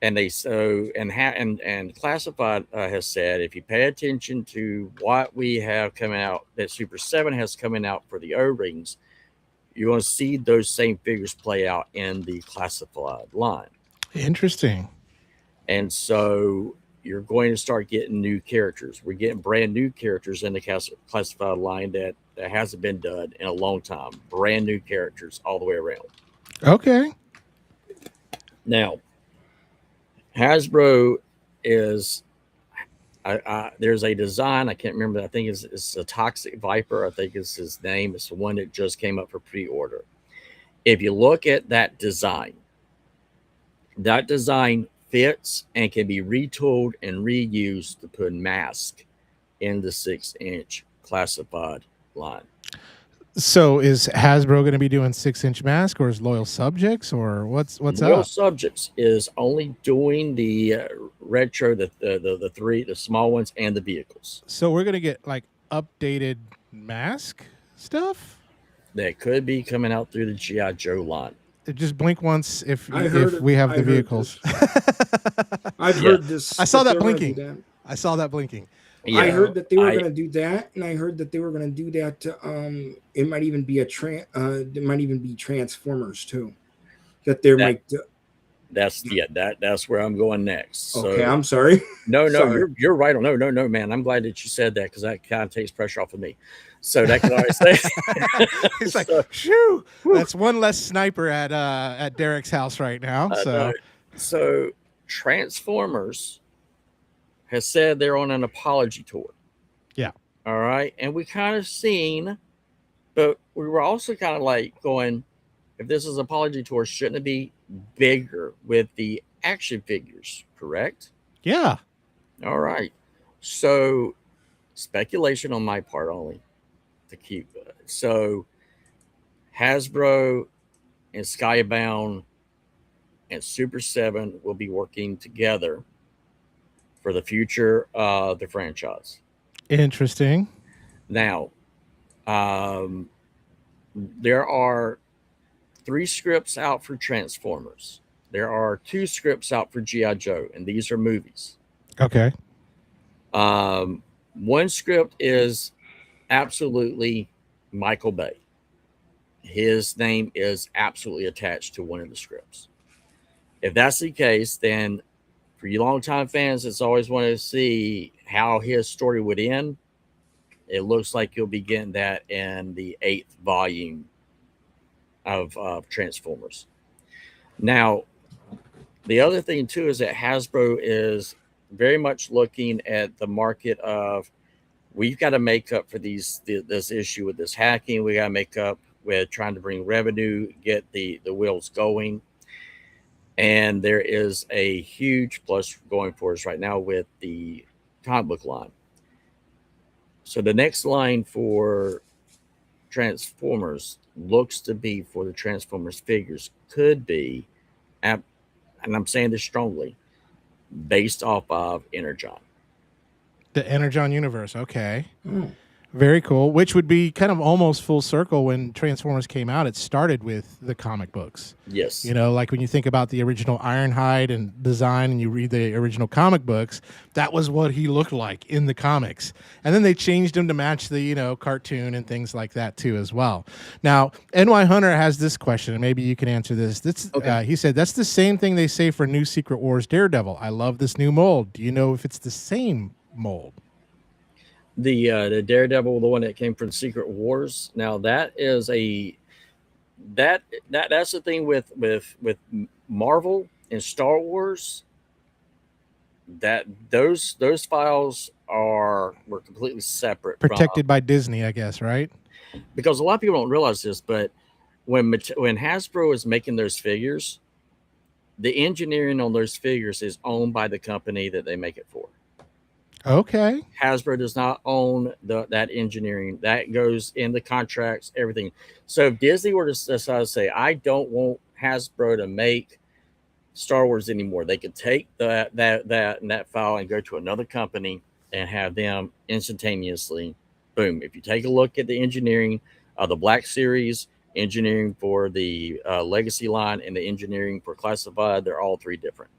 B: and they and Classified has said, if you pay attention to what we have coming out, that Super 7 has coming out for the O-rings, you're going to see those same figures play out in the Classified line.
A: Interesting.
B: And so you're going to start getting new characters. We're getting brand new characters in the Classified line that hasn't been done in a long time. Brand new characters all the way around.
A: Okay.
B: Now, Hasbro is there's a design, I can't remember, I think it's a Toxic Viper, I think is his name. It's the one that just came up for pre-order. If you look at that design fits and can be retooled and reused to put mask in the 6-inch Classified line.
A: So is Hasbro going to be doing 6-inch mask, or is Loyal Subjects, or what's
B: Loyal
A: up?
B: Subjects is only doing the retro, the three, the small ones, and the vehicles.
A: So we're going to get like updated mask stuff
B: that could be coming out through the G.I. Joe line.
A: Just blink once if we have the vehicles.
C: I've heard this.
A: I saw that blinking. I saw that blinking.
C: Yeah, I heard that they were going to do that, and I heard that they were going to do that. It might even be it might even be Transformers too. That there might.
B: That's where I'm going next.
C: Okay,
B: so,
C: I'm sorry.
B: No, sorry. You're right. No, man. I'm glad that you said that, because that kind of takes pressure off of me. So that can always say.
A: He's like, shoo! That's one less sniper at Derek's house right now.
B: So Transformers has said they're on an apology tour.
A: Yeah.
B: All right, and we kind of seen, but we were also kind of like going, if this is an apology tour, shouldn't it be bigger with the action figures? Correct.
A: Yeah.
B: All right. So speculation on my part only to keep. So Hasbro and Skybound and Super 7 will be working together for the future of the franchise.
A: Interesting.
B: Now, there are 3 scripts out for Transformers. There are 2 scripts out for G.I. Joe, and these are movies.
A: Okay.
B: One script is absolutely Michael Bay. His name is absolutely attached to one of the scripts. If that's the case, then for you longtime fans that's always wanted to see how his story would end, it looks like you'll be getting that in the 8th volume of Transformers. Now, the other thing too is that Hasbro is very much looking at the market of, we've got to make up for this issue with this hacking. We got to make up with trying to bring revenue, get the wheels going. And there is a huge plus going for us right now with the comic book line. So the next line for Transformers looks to be for the Transformers figures could be, and I'm saying this strongly, based off of Energon.
A: The Energon universe. Okay. Very cool. Which would be kind of almost full circle. When Transformers came out, it started with the comic books.
B: Yes.
A: You know, like when you think about the original Ironhide and design, and you read the original comic books, that was what he looked like in the comics. And then they changed him to match the, cartoon and things like that too as well. Now, NY Hunter has this question, and maybe you can answer this. Okay. He said, that's the same thing they say for New Secret Wars Daredevil. I love this new mold. Do you know if it's the same mold?
B: The Daredevil, the one that came from Secret Wars. Now that is that's the thing with Marvel and Star Wars, that those files were completely separate,
A: protected by Disney, I guess, right?
B: Because a lot of people don't realize this, but when Hasbro is making those figures, the engineering on those figures is owned by the company that they make it for.
A: Okay.
B: Hasbro does not own that engineering. That goes in the contracts, everything. So if Disney were to decide to say, I don't want Hasbro to make Star Wars anymore, they could take that file and go to another company and have them instantaneously. Boom. If you take a look at the engineering of the Black Series, engineering for the Legacy line, and the engineering for Classified, they're all three different.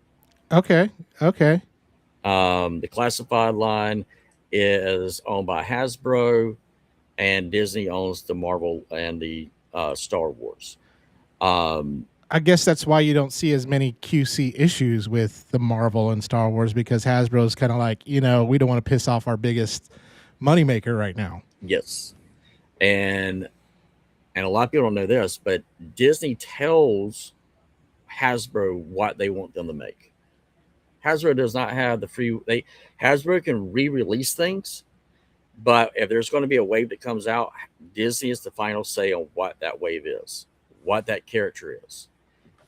A: Okay.
B: The Classified line is owned by Hasbro, and Disney owns the Marvel and the Star Wars.
A: I guess that's why you don't see as many QC issues with the Marvel and Star Wars, because Hasbro's kind of like, we don't want to piss off our biggest moneymaker right now.
B: Yes. And a lot of people don't know this, but Disney tells Hasbro what they want them to make. Hasbro does not have the free. Hasbro can re-release things, but if there's going to be a wave that comes out, Disney is the final say on what that wave is, what that character is.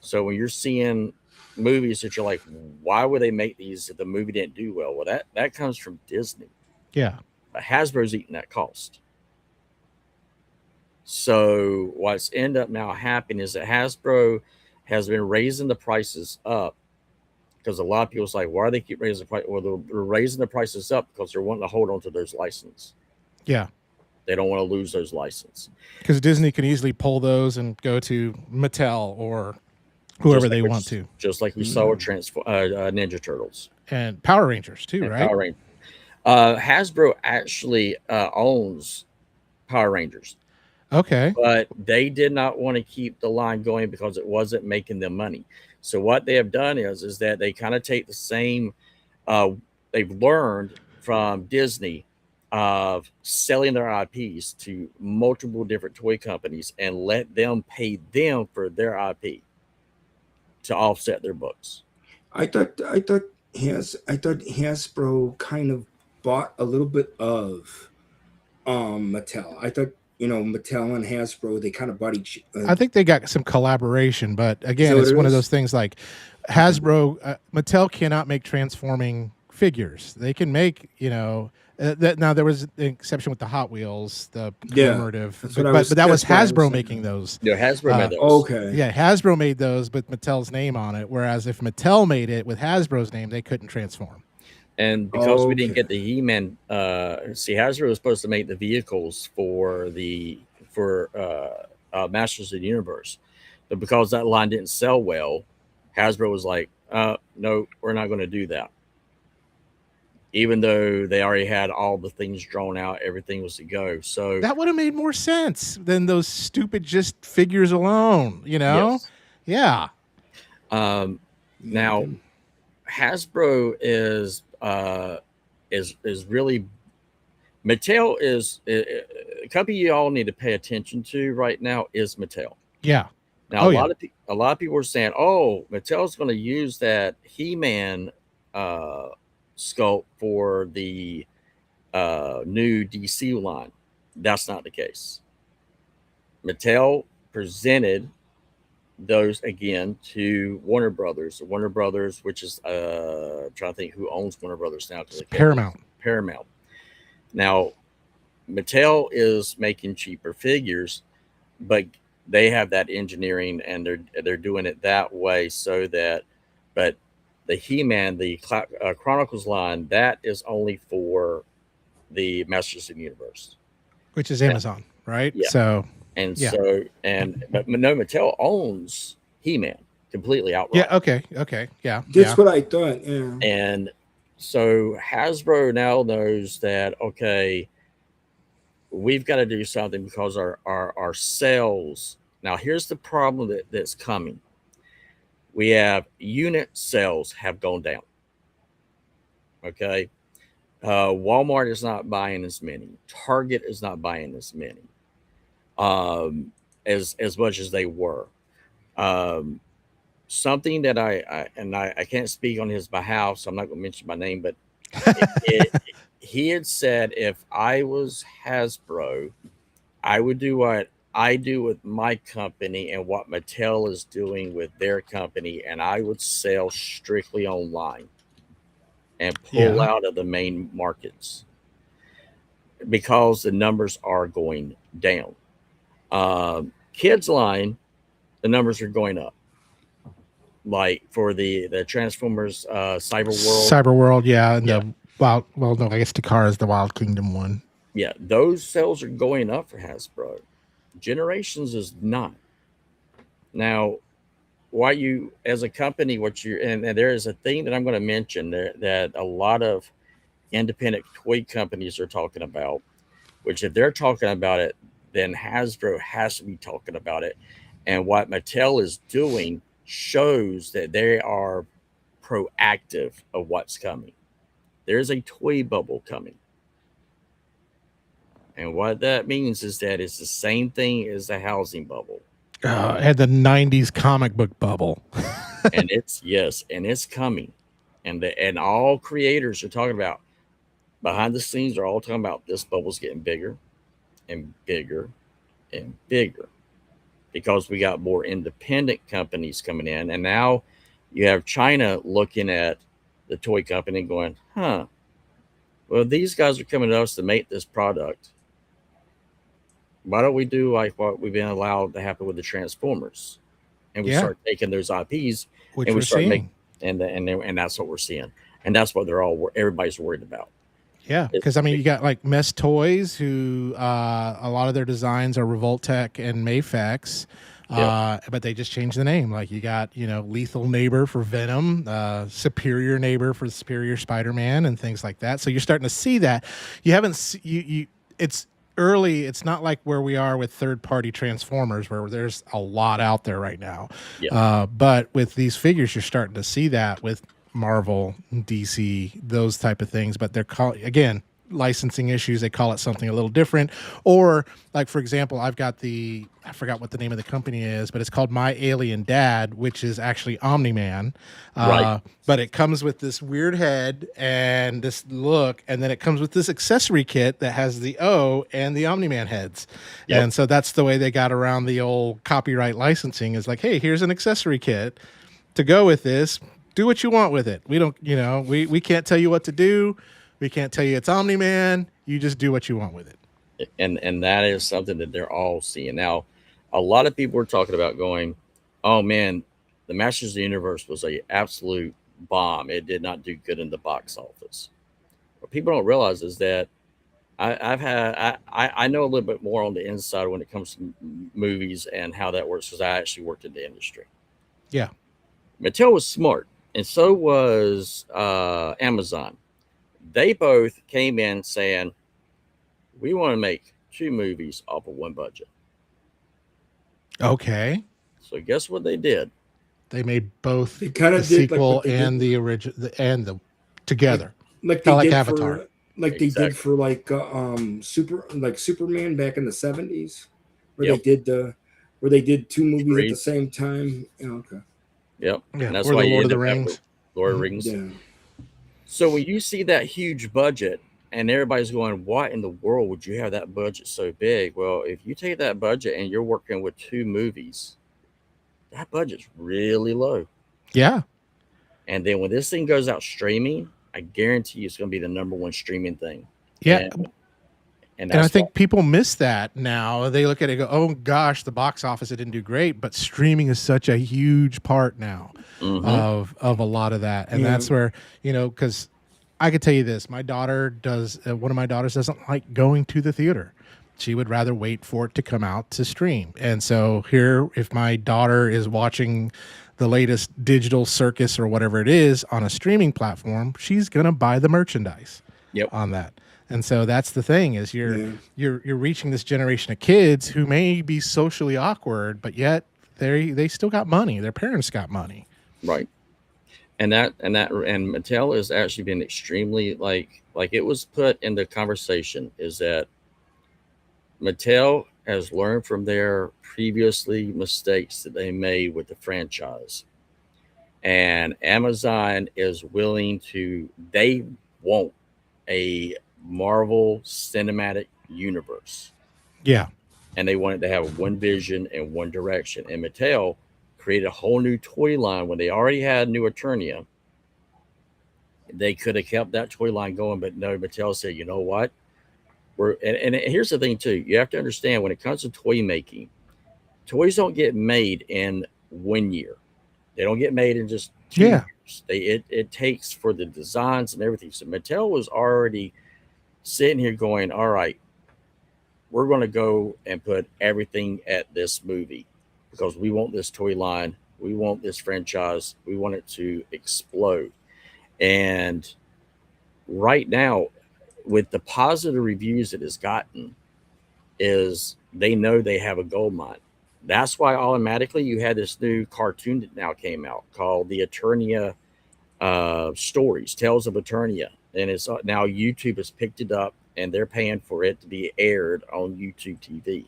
B: So when you're seeing movies that you're like, why would they make these if the movie didn't do well? Well, that comes from Disney.
A: Yeah.
B: But Hasbro's eating that cost. So what's ended up now happening is that Hasbro has been raising the prices up, because a lot of people's like, why do they keep raising the price? Well, they're raising the prices up because they're wanting to hold on to those licenses.
A: Yeah.
B: They don't want to lose those licenses.
A: Because Disney can easily pull those and go to Mattel or whoever they want to.
B: Just like we saw with Ninja Turtles.
A: And Power Rangers too, right?
B: Power Rangers. Hasbro actually owns Power Rangers.
A: Okay.
B: But they did not want to keep the line going because it wasn't making them money. So what they have done is that they kind of take the same, they've learned from Disney of selling their IPs to multiple different toy companies and let them pay them for their IP to offset their books.
C: I thought Hasbro kind of bought a little bit of Mattel. I thought, Mattel and Hasbro, they kind of bought each.
A: I think they got some collaboration, but again, so it's one of those things like Hasbro, Mattel cannot make transforming figures. They can make, now there was an exception with the Hot Wheels, the commemorative, but that was Hasbro making those.
B: Yeah, Hasbro made those.
C: Okay.
A: Yeah, Hasbro made those with Mattel's name on it. Whereas if Mattel made it with Hasbro's name, they couldn't transform.
B: And because we didn't get the He-Man, Hasbro was supposed to make the vehicles for Masters of the Universe, but because that line didn't sell well, Hasbro was like, "No, we're not going to do that." Even though they already had all the things drawn out, everything was to go. So
A: that would have made more sense than those stupid just figures alone.
B: Yes.
A: Yeah.
B: Now, Hasbro is really, Mattel is a company you all need to pay attention to right now is Mattel.
A: Yeah.
B: Now a lot of people are saying, "Oh, Mattel's going to use that He-Man sculpt for the new DC line." That's not the case. Mattel presented those again to Warner Brothers, which is trying to think who owns Warner Brothers now. Paramount. Now, Mattel is making cheaper figures, but they have that engineering and they're doing it that way so that, but the He-Man, the Chronicles line, that is only for the Masters of the Universe,
A: which is Amazon, right?
B: Yeah.
A: So.
B: But no, Mattel owns He-Man completely outright.
A: Yeah. Okay. Yeah.
C: That's what I thought. Yeah.
B: And so Hasbro now knows that, okay, we've got to do something because our sales. Now, here's the problem that's coming. We have unit sales have gone down. Okay. Walmart is not buying as many. Target is not buying as many. As much as they were. Something that I can't speak on his behalf, so I'm not going to mention my name, but He had said if I was Hasbro, I would do what I do with my company and what Mattel is doing with their company, and I would sell strictly online and pull
A: Yeah.
B: out of the main markets because the numbers are going down. Kids line, the numbers are going up. Like for the Transformers Cyber World,
A: Cyber World, yeah, and
B: yeah,
A: the Wild. Well, no, I guess Takara is the Wild Kingdom one.
B: yeah, those sales are going up for Hasbro. Generations is not. Now, why you as a company, what you and there is a thing that I'm going to mention there that a lot of independent toy companies are talking about, which if they're talking about it, then Hasbro has to be talking about it. And what Mattel is doing shows that they are proactive of what's coming. There's a toy bubble coming. And what that means is that it's the same thing as the housing bubble.
A: Had the '90s comic book bubble.
B: And it's coming. And all creators are talking about behind the scenes are all talking about this bubble's getting bigger and bigger and bigger because we got more independent companies coming in. And now you have China looking at the toy company and going, huh, well, these guys are coming to us to make this product. Why don't we do like what we've been allowed to happen with the Transformers? And we start taking those IPs
A: which
B: and we
A: we're
B: start
A: seeing.
B: and that's what we're seeing. And that's what everybody's worried about.
A: Yeah, because I mean, you got like Mess Toys, who a lot of their designs are Revoltech and Mafex, but they just changed the name. Like you got, Lethal Neighbor for Venom, Superior Neighbor for Superior Spider-Man, and things like that. So you're starting to see that. You haven't it's early. It's not like where we are with third-party Transformers, where there's a lot out there right now.
B: Yeah.
A: But with these figures, you're starting to see that with Marvel, DC, those type of things, but they're again, licensing issues. They call it something a little different. Or like, for example, I forgot what the name of the company is, but it's called My Alien Dad, which is actually Omni-Man.
B: Right.
A: But it comes with this weird head and this look, and then it comes with this accessory kit that has the O and the Omni-Man heads.
B: Yep.
A: And so that's the way they got around the old copyright licensing, is like, hey, here's an accessory kit to go with this. Do what you want with it. We don't, we can't tell you what to do. We can't tell you it's Omni-Man. You just do what you want with it.
B: And that is something that they're all seeing. Now, a lot of people are talking about going, oh man, the Masters of the Universe was a absolute bomb. It did not do good in the box office. What people don't realize is that I know a little bit more on the inside when it comes to movies and how that works, because I actually worked in the industry.
A: Yeah.
B: Mattel was smart, and so was Amazon. They both came in saying, we want to make 2 movies off of one budget.
A: Okay.
B: So guess what they did?
A: They made both
C: the
A: sequel and the original and the together.
C: Like they did
A: Avatar.
C: They did for Superman back in the 70s, where they did 2 movies at the same time. Yeah, okay.
B: Yep.
A: Yeah.
B: And that's
A: or
B: why
A: the
B: you
A: Lord of
B: end
A: the
B: up having
A: Rings.
B: Lord of the Rings.
C: Yeah.
B: So when you see that huge budget and everybody's going, what in the world would you have that budget so big? Well, if you take that budget and you're working with 2 movies, that budget's really low.
A: Yeah.
B: And then when this thing goes out streaming, I guarantee you it's going to be the #1 streaming thing.
A: Yeah.
B: And
A: I think people miss that now. They look at it and go, oh gosh, the box office, it didn't do great, but streaming is such a huge part now of a lot of that. And that's where, because I could tell you this, my daughter one of my daughters doesn't like going to the theater. She would rather wait for it to come out to stream. And so here, if my daughter is watching the latest digital circus or whatever it is on a streaming platform, she's going to buy the merchandise on that. And so that's the thing, is you're reaching this generation of kids who may be socially awkward, but yet they still got money. Their parents got money.
B: Right. And Mattel has actually been extremely like it was put in the conversation, is that Mattel has learned from their previously mistakes that they made with the franchise. And Amazon is willing to, they want a Marvel Cinematic Universe.
A: Yeah.
B: And they wanted to have one vision and one direction. And Mattel created a whole new toy line when they already had New Eternia. They could have kept that toy line going, but no, Mattel said, you know what? And here's the thing too. You have to understand when it comes to toy making, toys don't get made in 1 year. They don't get made in just 2 years. It takes for the designs and everything. So Mattel was already sitting here going, all right, we're going to go and put everything at this movie because we want this toy line. We want this franchise. We want it to explode. And right now, with the positive reviews it has gotten, is they know they have a gold mine. That's why automatically you had this new cartoon that now came out called the Eternia Stories, Tales of Eternia. And it's now YouTube has picked it up and they're paying for it to be aired on YouTube TV.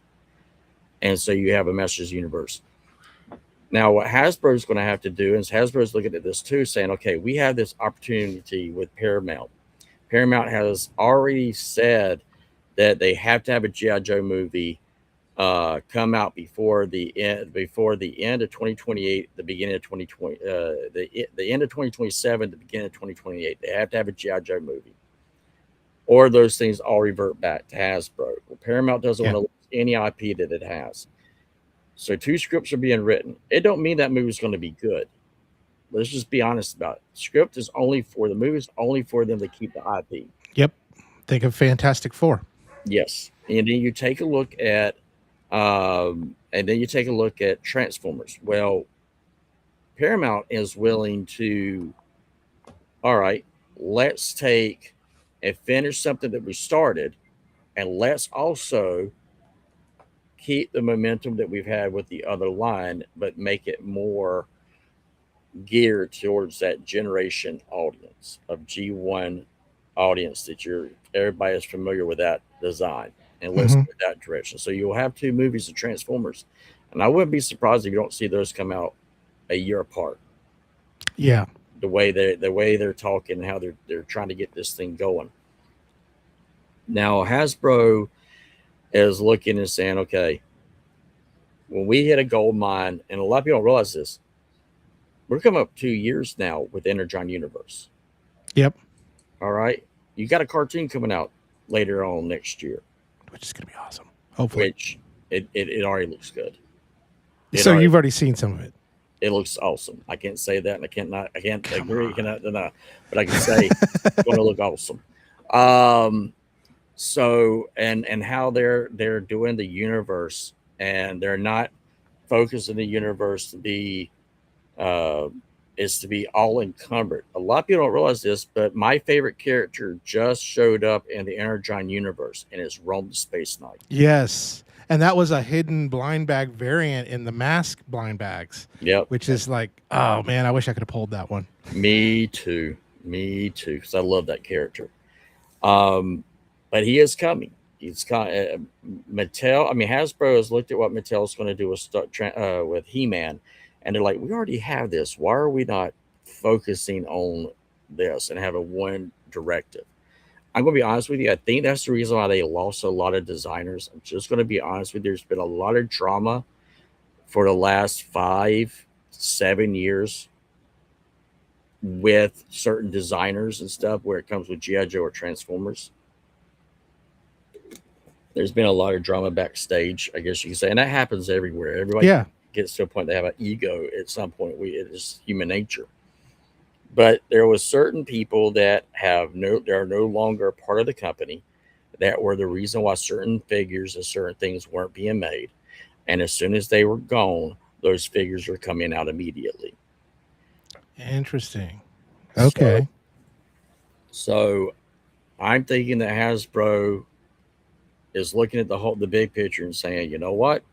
B: And so you have a Masters Universe. Now, what Hasbro's going to have to do is Hasbro's looking at this too, saying, okay, we have this opportunity with Paramount. Paramount has already said that they have to have a G.I. Joe movie come out before the end of 2028, the beginning of 2020, the end of 2027, the beginning of 2028. They have to have a G.I. Joe movie, or those things all revert back to Hasbro. Well, Paramount doesn't want to lose any IP that it has. So 2 scripts are being written. It don't mean that movie's going to be good. Let's just be honest about it. Script is only for the movies, only for them to keep the IP.
A: Yep. Think of Fantastic Four.
B: Yes. And then you take a look at Transformers. Well, Paramount is willing to, all right, let's take and finish something that we started, and let's also keep the momentum that we've had with the other line, but make it more geared towards that generation audience of G1 audience that everybody is familiar with that design, and let's go that direction. So you'll have 2 movies of Transformers, and I wouldn't be surprised if you don't see those come out a year apart.
A: Yeah,
B: the way they're talking and how they're trying to get this thing going. Now Hasbro is looking and saying, okay, when we hit a gold mine, and a lot of people don't realize this, we're coming up 2 years now with Energon Universe.
A: Yep.
B: All right. You got a cartoon coming out later on next year,
A: which is going to be awesome. Hopefully.
B: Which it already looks good.
A: You've already seen some of it.
B: It looks awesome. I can't say that, and I can't agree, cannot deny, but I can say it's going to look awesome. So and how they're doing the universe, and they're not focusing the universe to be is to be all encumbered. A lot of people don't realize this, but my favorite character just showed up in the Energon universe, and it's Rome the Space Knight.
A: Yes. And that was a hidden blind bag variant in the mask blind bags.
B: Yep.
A: Which is like, oh man, I wish I could have pulled that one.
B: Me too. Because I love that character. But he is coming. He's Mattel. I mean, Hasbro has looked at what Mattel's going to do with He-Man, and they're like, we already have this. Why are we not focusing on this and having one directive? I'm going to be honest with you. I think that's the reason why they lost a lot of designers. I'm just going to be honest with you. There's been a lot of drama for the last 5-7 years with certain designers and stuff where it comes with G.I. Joe or Transformers. There's been a lot of drama backstage, I guess you could say. And that happens everywhere. Everybody gets to a point they have an ego at some point. It's human nature. But there was certain people that are no longer a part of the company that were the reason why certain figures and certain things weren't being made. And as soon as they were gone, those figures were coming out immediately.
A: Interesting. Okay.
B: So I'm thinking that Hasbro is looking at the big picture and saying, you know what?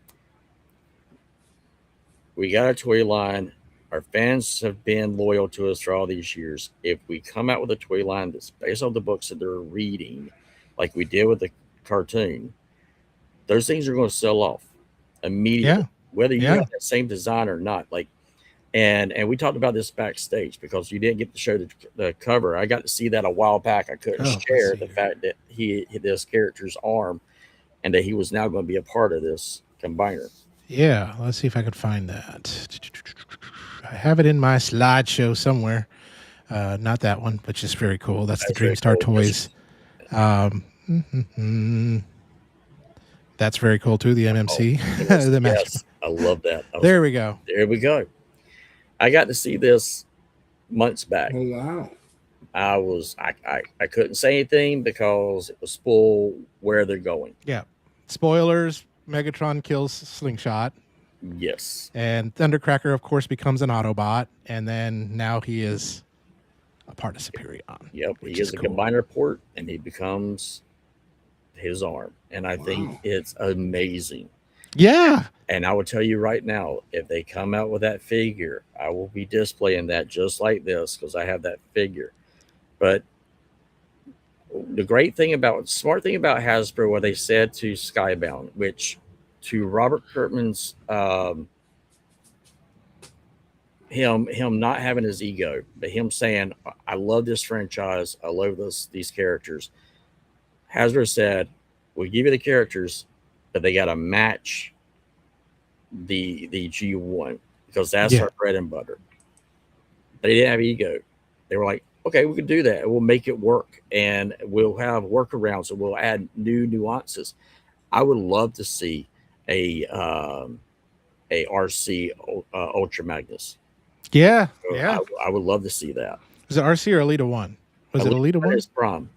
B: We got a toy line. Our fans have been loyal to us for all these years. If we come out with a toy line that's based on the books that they're reading, like we did with the cartoon, those things are going to sell off immediately, whether you have that same design or not. Like And we talked about this backstage because you didn't get to show the cover. I got to see that a while back. I couldn't share the fact that he hit this character's arm and that he was now going to be a part of this combiner.
A: Yeah, let's see if I could find that. I have it in my slideshow somewhere. Not that one, but just very cool. That's the Dreamstar
B: cool.
A: Toys. That's very cool too. The MMC, the
B: yes, I love that.
A: There we go.
B: There we go. I got to see this months back.
C: Oh wow!
B: I couldn't say anything because it was spoil where they're going.
A: Yeah, spoilers. Megatron kills Slingshot.
B: Yes,
A: and Thundercracker, of course, becomes an Autobot, and then now he is a part of Superion.
B: Yep, he is a combiner port, and he becomes his arm, and I think it's amazing.
A: Yeah.
B: And I will tell you right now, if they come out with that figure, I will be displaying that just like this because I have that figure. But the smart thing about Hasbro, what they said to Skybound, which to Robert Kirkman's him not having his ego, but him saying, I love this franchise, I love these characters. Hasbro said, we'll give you the characters, but they got to match the G1 because that's our bread and butter. They didn't have ego. They were like, okay, we can do that. We'll make it work, and we'll have workarounds, and we'll add new nuances. I would love to see a RC Ultra Magnus.
A: Yeah,
B: so
A: yeah.
B: I would love to see that.
A: Was it RC or Elita 1? Was it Elita 1?
B: It's Prime.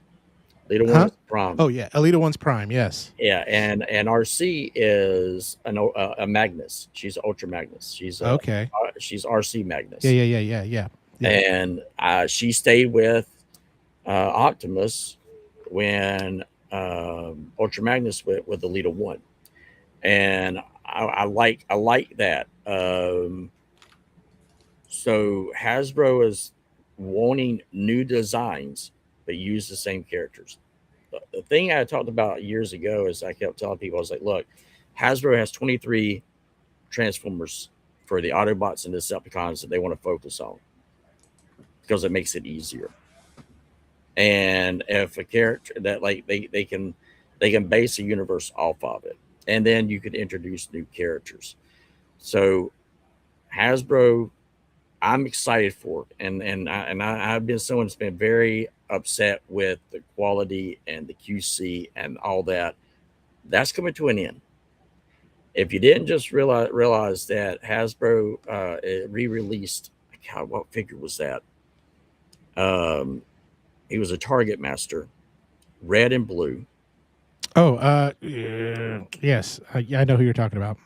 B: Elita 1 is Prime.
A: Oh yeah, Elita 1's Prime. Yes.
B: Yeah, and RC is a Magnus. She's Ultra Magnus. She's she's RC Magnus.
A: Yeah.
B: And she stayed with Optimus when Ultra Magnus with Elita 1, and I like that. So Hasbro is wanting new designs but use the same characters. The thing I talked about years ago is I kept telling people, I was like, look, Hasbro has 23 Transformers for the Autobots and the Decepticons that they want to focus on because it makes it easier. And if a character that like they can base a universe off of it, and then you could introduce new characters. So Hasbro, I'm excited for it, and I've been someone that's been very upset with the quality and the QC and all that. That's coming to an end. If you didn't just realize that Hasbro re-released, God, what figure was that? He was a Target Master, red and blue.
A: Oh, yes, I know who you're talking about.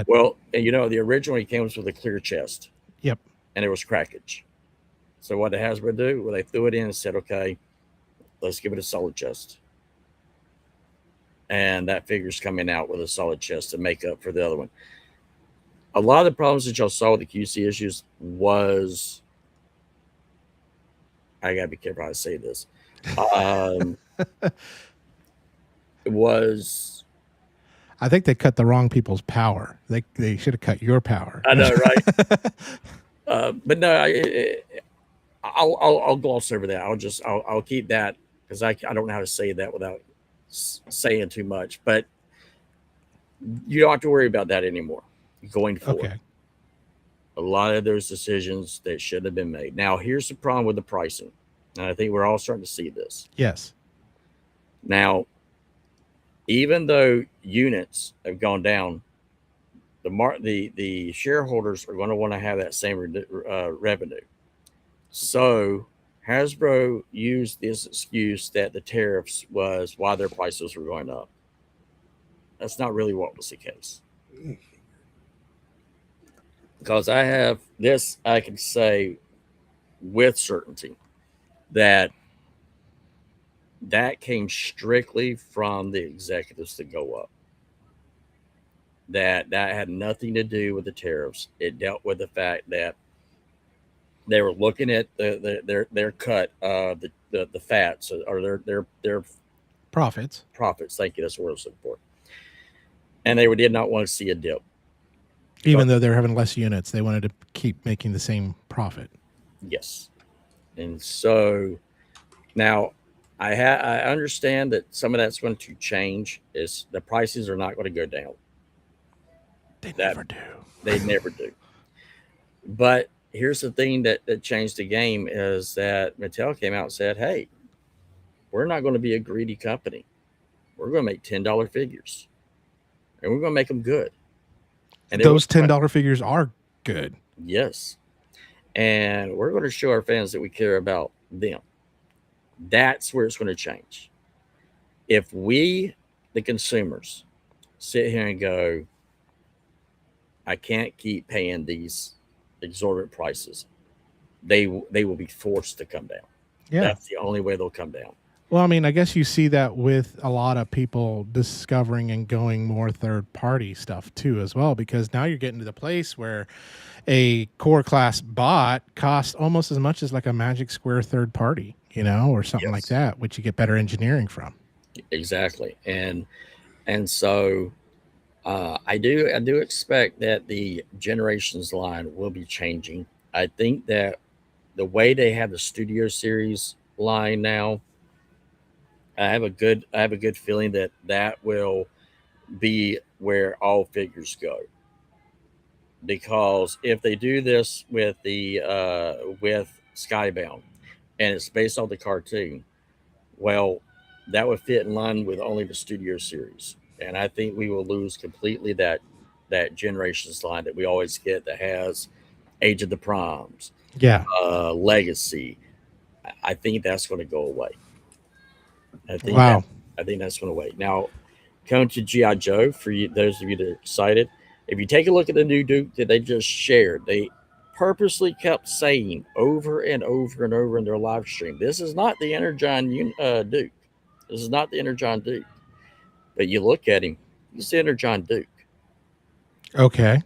B: Well, and the original he came with a clear chest.
A: Yep.
B: And it was crackage. So what did Hasbro do? Well, they threw it in and said, okay, let's give it a solid chest. And that figure's coming out with a solid chest to make up for the other one. A lot of the problems that y'all saw with the QC issues was, I gotta be careful how I say this. It was,
A: I think they cut the wrong people's power. They should have cut your power.
B: I know, right? But no, I'll gloss over that. I'll keep that because I don't know how to say that without saying too much. But you don't have to worry about that anymore going forward.
A: Okay.
B: A lot of those decisions that should have been made. Now, here's the problem with the pricing, and I think we're all starting to see this.
A: Yes.
B: Now, even though units have gone down, the shareholders are going to want to have that same revenue. So Hasbro used this excuse that the tariffs was why their prices were going up. That's not really what was the case. Because I have this, I can say with certainty that came strictly from the executives to go up. That had nothing to do with the tariffs. It dealt with the fact that they were looking at their cut of the fats or their
A: profits.
B: Thank you. That's what I was looking for. And they did not want to see a dip.
A: Even though they're having less units, they wanted to keep making the same profit.
B: Yes. And so now I understand that some of that's going to change. Is the prices are not going to go down.
A: They never do.
B: They never do. But here's the thing that changed the game is that Mattel came out and said, hey, we're not going to be a greedy company. We're going to make $10 figures. And we're going to make them good.
A: And those $10 figures are good.
B: Yes. And we're going to show our fans that we care about them. That's where it's going to change. If we, the consumers, sit here and go, I can't keep paying these exorbitant prices, they will be forced to come down.
A: Yeah.
B: That's the only way they'll come down.
A: Well, I mean, I guess you see that with a lot of people discovering and going more third-party stuff too as well, because now you're getting to the place where a core class bot costs almost as much as like a Magic Square third party, or something like that, which you get better engineering from.
B: Exactly. And so I do expect that the Generations line will be changing. I think that the way they have the Studio Series line now, I have a good feeling that will be where all figures go. Because if they do this with the with Skybound, and it's based on the cartoon, well, that would fit in line with only the Studio Series, and I think we will lose completely that Generations line that we always get that has Age of the Proms, Legacy. I think that's going to go away. I think that's going to wait. Now, coming to G.I. Joe, for you, those of you that are excited, if you take a look at the new Duke that they just shared, they purposely kept saying over and over and over in their live stream, this is not the Energon Duke. This is not the Energon Duke. But you look at him, it's the Energon Duke.
A: Okay.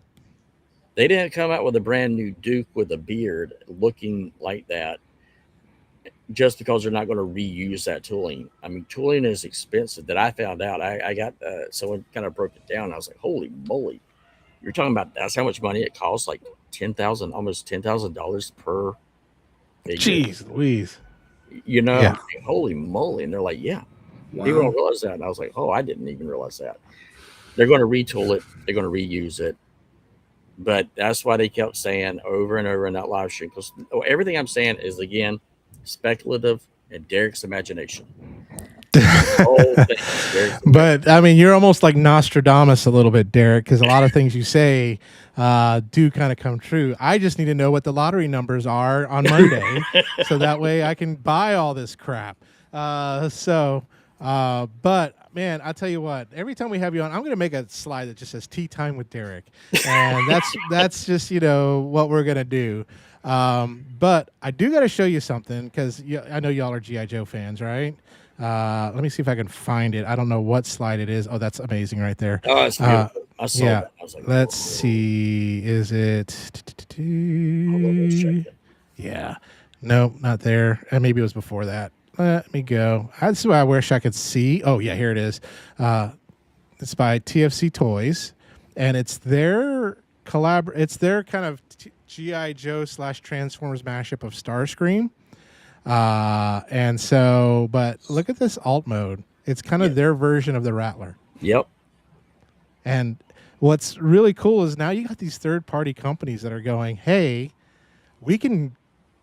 B: They didn't come out with a brand new Duke with a beard looking like that just because they're not going to reuse that tooling. I mean, tooling is expensive. That I found out. I got someone kind of broke it down. I was like, holy moly. You're talking about that's how much money it costs, like almost $10,000 per figure.
A: Jeez Louise.
B: Like, holy moly. And they're like, yeah. Wow. People don't realize that. And I was like, oh, I didn't even realize that. They're going to retool it. They're going to reuse it. But that's why they kept saying over and over in that live stream. Because everything I'm saying is, again, speculative and Derek's imagination.
A: But I mean, you're almost like Nostradamus a little bit, Derek, because a lot of things you say do kind of come true. I just need to know what the lottery numbers are on Monday so that way I can buy all this crap. But man, I'll tell you what, every time we have you on, I'm going to make a slide that just says Tea Time with Derek. And that's just, what we're going to do. But I do got to show you something because I know y'all are G.I. Joe fans, right? Let me see if I can find it. I don't know what slide it is. Oh, that's amazing right there.
B: Oh, it's beautiful. I saw that. I was like,
A: let's see. Is it? Yeah. No, not there. Maybe it was before that. Let me go. That's what I wish I could see. Oh, yeah, here it is. It's by TFC Toys, and it's their It's their kind of G.I. Joe / Transformers mashup of Starscream. And so, but look at this alt mode. It's kind of their version of the Rattler.
B: Yep.
A: And what's really cool is now you got these third-party companies that are going, hey, we can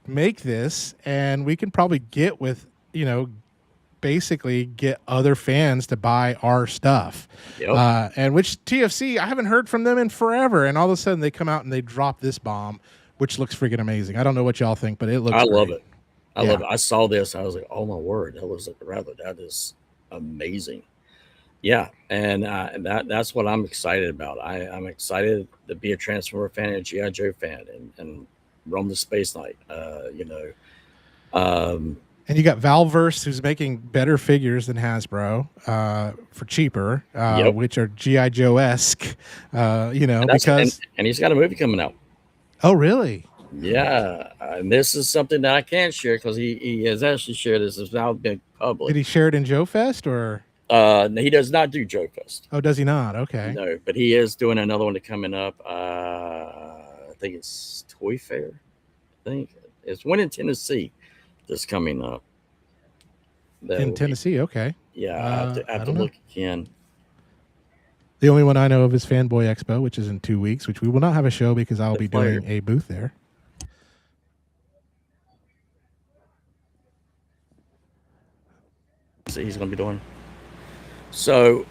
A: make this, and we can probably get with, basically get other fans to buy our stuff. Yep. And which TFC, I haven't heard from them in forever. And all of a sudden they come out and they drop this bomb, which looks freaking amazing. I don't know what y'all think, but it looks great.
B: Love it. I love it. I saw this. I was like, oh my word. That was rather, that is amazing. Yeah. And that's what I'm excited about. I'm excited to be a Transformer fan and a G.I. Joe fan and roam the Space Knight,
A: and you got Valverse, who's making better figures than Hasbro for cheaper, which are G.I. Joe-esque, because...
B: And he's got a movie coming out.
A: Oh, really?
B: Yeah. And this is something that I can't share because he has actually shared this. It's now been public.
A: Did he share it in Joe Fest or...
B: He does not do Joe Fest.
A: Oh, does he not? Okay.
B: No, but he is doing another one coming up. I think it's Toy Fair. I think it's one in Tennessee that's coming up.
A: In Tennessee, okay.
B: Yeah, I have to look again.
A: The only one I know of is Fanboy Expo, which is in 2 weeks, which we will not have a show because I'll be doing a booth there.
B: So he's going to be doing. So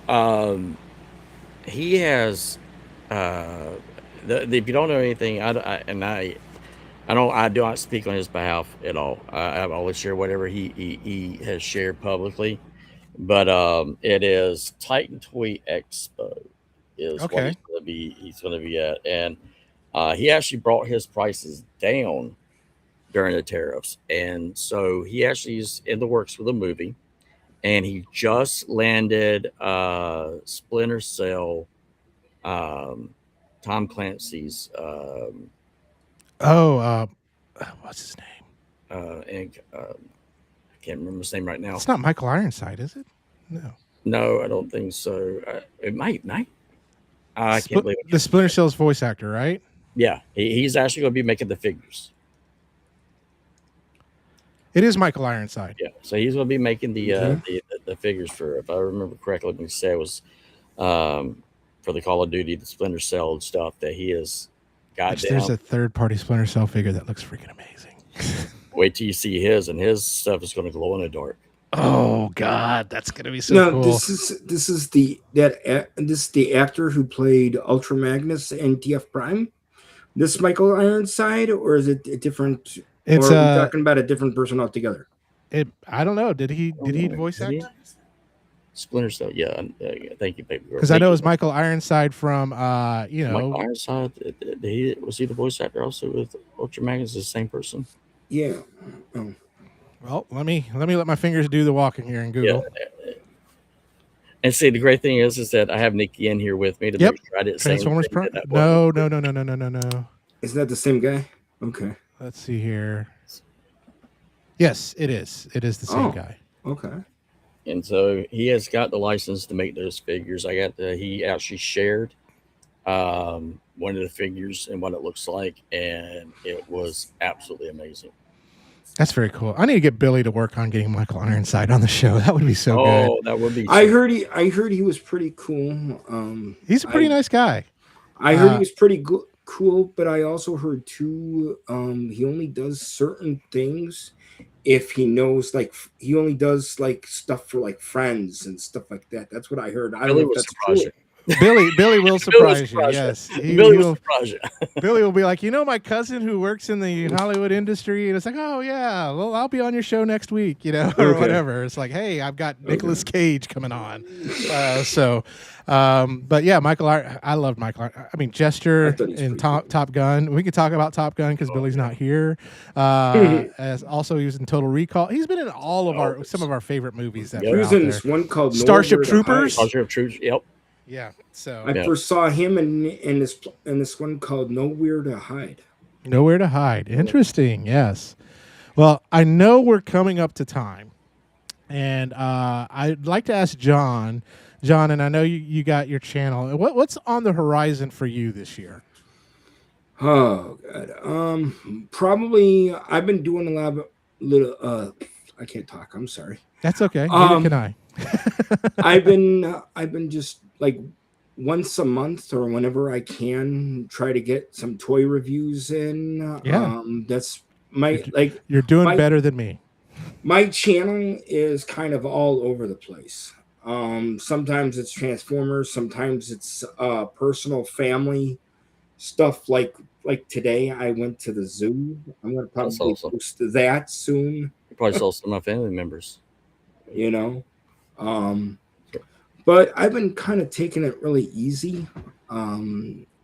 B: he has. If you don't know anything, I do not speak on his behalf at all. I always share whatever he has shared publicly. But it is Titan Toy Expo is what he's going to be at, and he actually brought his prices down during the tariffs, and so he actually is in the works with a movie, and he just landed Splinter Cell, Tom Clancy's.
A: What's his name?
B: I can't remember his name right now.
A: It's not Michael Ironside, is it?
B: No, I don't think so. It might. I can't believe it.
A: The Splinter Cell's voice actor, right?
B: Yeah, he's actually going to be making the figures.
A: It is Michael Ironside.
B: Yeah, so he's going to be making the figures for, if I remember correctly, let me say it was for the Call of Duty, the Splinter Cell stuff that he has got down.
A: There's a third-party Splinter Cell figure that looks freaking amazing.
B: Wait till you see his, and his stuff is going to glow in the dark.
A: Oh God, that's gonna be so cool.
C: This is the actor who played Ultra Magnus and DF Prime. This Michael Ironside, or is it a different? Or are we talking about a different person altogether?
A: I don't know. Did he voice act?
B: Splinter Cell, yeah. Thank you, baby girl.
A: Because I know it was Michael Ironside from
B: Michael Ironside. Was he the voice actor also with Ultra Magnus? The same person?
C: Yeah. Oh.
A: Well, let me let my fingers do the walking here in Google.
B: Yeah. And see, the great thing is that I have Nikki in here with me to make sure I didn't say
A: Transformers Prime. No.
C: Isn't that the same guy? Okay.
A: Let's see here. Yes, it is. It is the same guy.
C: Okay.
B: And so he has got the license to make those figures. He actually shared one of the figures and what it looks like, and it was absolutely amazing.
A: That's very cool. I need to get Billy to work on getting Michael Ironside on the show. That would be so good.
B: Oh, that would be.
C: I heard he was pretty cool.
A: He's a pretty nice guy.
C: I heard he was pretty cool, but I also heard too. He only does certain things if he knows, like he only does like stuff for like friends and stuff like that. That's what I heard. I don't know if that's cool.
A: Billy will surprise you. Yes,
B: Billy will surprise you.
A: Billy will be like, my cousin who works in the Hollywood industry, and it's like, oh yeah, well I'll be on your show next week, or whatever. It's like, hey, I've got Nicolas Cage coming on. But yeah, I loved Michael. I mean, Jester in Top Gun. We could talk about Top Gun because Billy's not here. As also he was in Total Recall. He's been in all of some of our favorite movies. That
C: he was in this one called
A: Starship Troopers.
B: Starship Troopers. Yep.
A: Yeah, so
C: I first saw him in this one called Nowhere to Hide.
A: Nowhere to Hide. Interesting. Yes. Well, I know we're coming up to time, and I'd like to ask John, and I know you got your channel. What's on the horizon for you this year?
C: Oh God. Probably I've been doing a lot of little. I can't talk. I'm sorry.
A: That's okay. Neither can I.
C: I've been just like once a month or whenever I can try to get some toy reviews in.
A: Yeah.
C: That's my
A: You're doing better than me.
C: My channel is kind of all over the place. Sometimes it's Transformers, sometimes it's personal family stuff like today I went to the zoo. I'm gonna probably post that soon.
B: You probably saw some of my family members.
C: But I've been kind of taking it really easy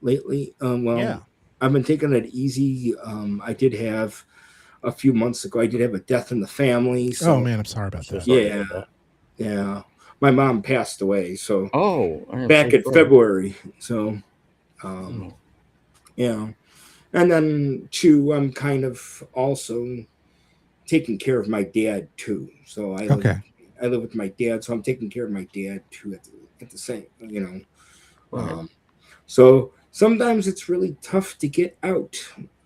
C: lately. I've been taking it easy. I did have a few months ago, I did have a death in the family. So,
A: oh man, I'm sorry about that.
C: Yeah. My mom passed away. So
B: back
C: in February. So yeah. And then too, I'm kind of also taking care of my dad too. So I live with my dad, so I'm taking care of my dad too at the same,
B: Right.
C: So sometimes it's really tough to get out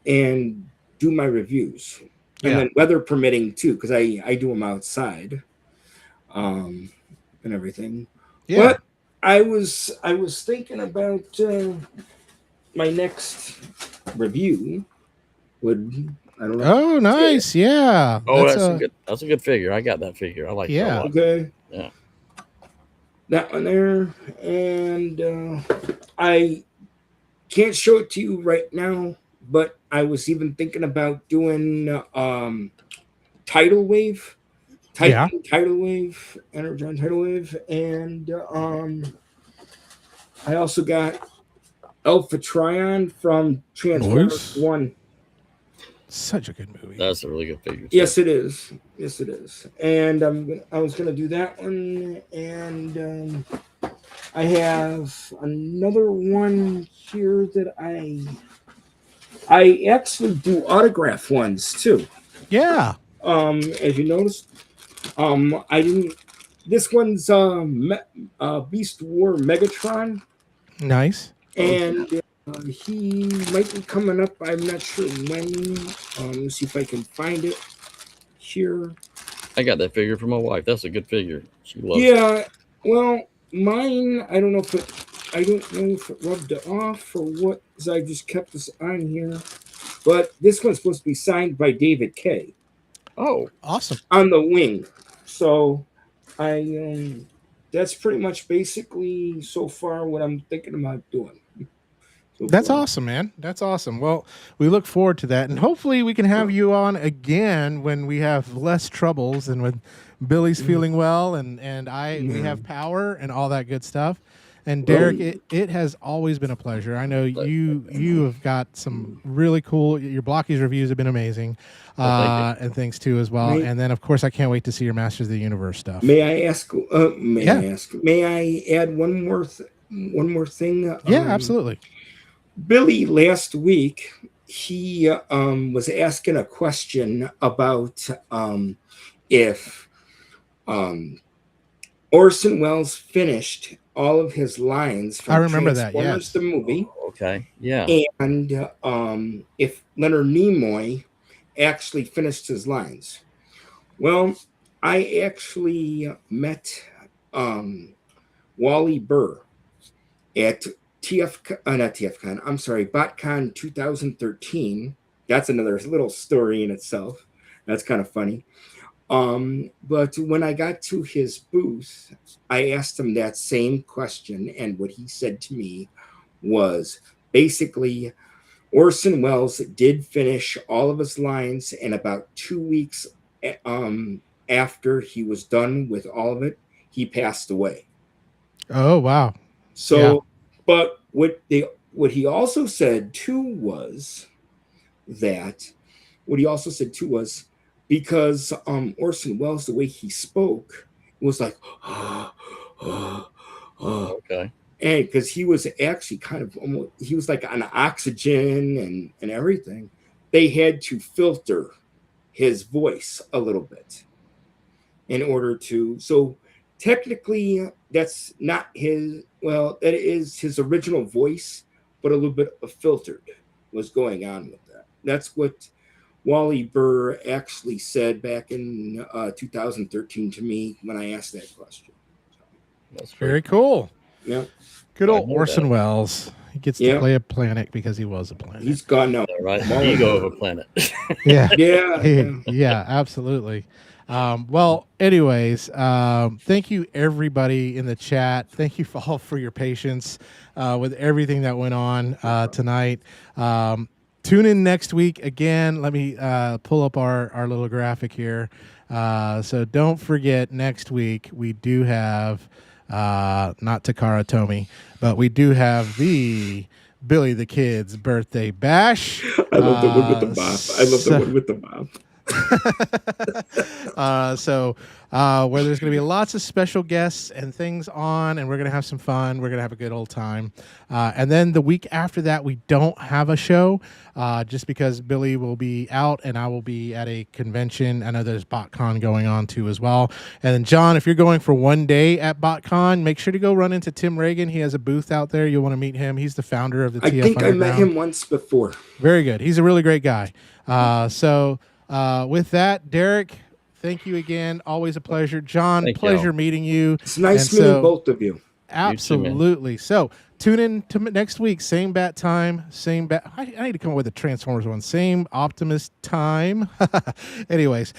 C: and do my reviews, and then weather permitting too, because I do them outside, and everything.
A: Yeah.
C: But I was thinking about my next review would, I don't know.
A: Oh, nice. Yeah.
B: Oh, that's a good figure. I got that figure. I like that a lot.
C: Okay.
B: Yeah.
C: That one there, and I can't show it to you right now, but I was even thinking about doing tidal wave, tidal wave, Energon tidal wave, and I also got Alpha Trion from Transformers 1.
A: Such a good movie.
B: That's a really good figure.
C: Yes, it is. Yes, it is. And I was gonna do that one, and I have another one here that I actually do autograph ones too.
A: Yeah.
C: As you noticed, I didn't. This one's Beast War Megatron.
A: Nice.
C: And he might be coming up. I'm not sure when. Let's see if I can find it here.
B: I got that figure for my wife. That's a good figure. She loves it.
C: Yeah. Well, mine. I don't know if it rubbed it off or what. Because I just kept this on here. But this one's supposed to be signed by David K.
B: Oh,
A: awesome!
C: On the wing. So, that's pretty much basically so far what I'm thinking about doing.
A: That's awesome, man. That's awesome. Well, we look forward to that, and hopefully we can have you on again when we have less troubles and when Billy's feeling well and we have power and all that good stuff. And Derek, it has always been a pleasure. I know you have got some really cool. Your Blockies reviews have been amazing, and things too as well. And then of course I can't wait to see your Masters of the Universe stuff.
C: May I ask? May I add one more thing?
A: Yeah, absolutely.
C: Billy last week he was asking a question about if Orson Welles finished all of his lines from Transformers the movie.
B: Oh, okay, yeah.
C: And if Leonard Nimoy actually finished his lines. Well, I actually met Wally Burr at BotCon 2013. That's another little story in itself. That's kind of funny. But when I got to his booth, I asked him that same question, and what he said to me was basically Orson Welles did finish all of his lines, and about 2 weeks after he was done with all of it, he passed away.
A: Oh, wow.
C: So, but what he also said too was because Orson Welles, the way he spoke, was like,
B: okay.
C: And because he was actually kind of almost, he was like on oxygen and everything, they had to filter his voice a little bit in order to. So technically, that's not his. Well, that is his original voice, but a little bit of filtered was going on with that. That's what Wally Burr actually said back in 2013 to me when I asked that question.
A: That's very cool.
C: Yeah.
A: Good old Orson Welles. He gets to play a planet because he was a planet.
C: He's gone now.
B: Right. Ego of a planet.
A: Yeah, absolutely. Well, anyways, thank you everybody in the chat. Thank you all for your patience with everything that went on tonight. Tune in next week again. Let me pull up our little graphic here. So don't forget, next week we do have not Takara Tomy, but we do have the Billy the Kid's birthday bash.
C: I love the one with the bop.
A: Where there's going to be lots of special guests and things on, and we're going to have some fun. We're going to have a good old time. And then the week after that, we don't have a show just because Billy will be out and I will be at a convention. I know there's BotCon going on too as well. And then, John, if you're going for one day at BotCon, make sure to go run into Tim Reagan. He has a booth out there. You'll want to meet him. He's the founder of the TF
C: I think
A: Underground.
C: I met him once before.
A: Very good. He's a really great guy. With that, Derek, thank you again. Always a pleasure. John, pleasure meeting you.
C: It's nice meeting both of you.
A: Absolutely. So tune in to next week. Same bat time. Same bat. I need to come up with a Transformers one. Same Optimus time. Anyways,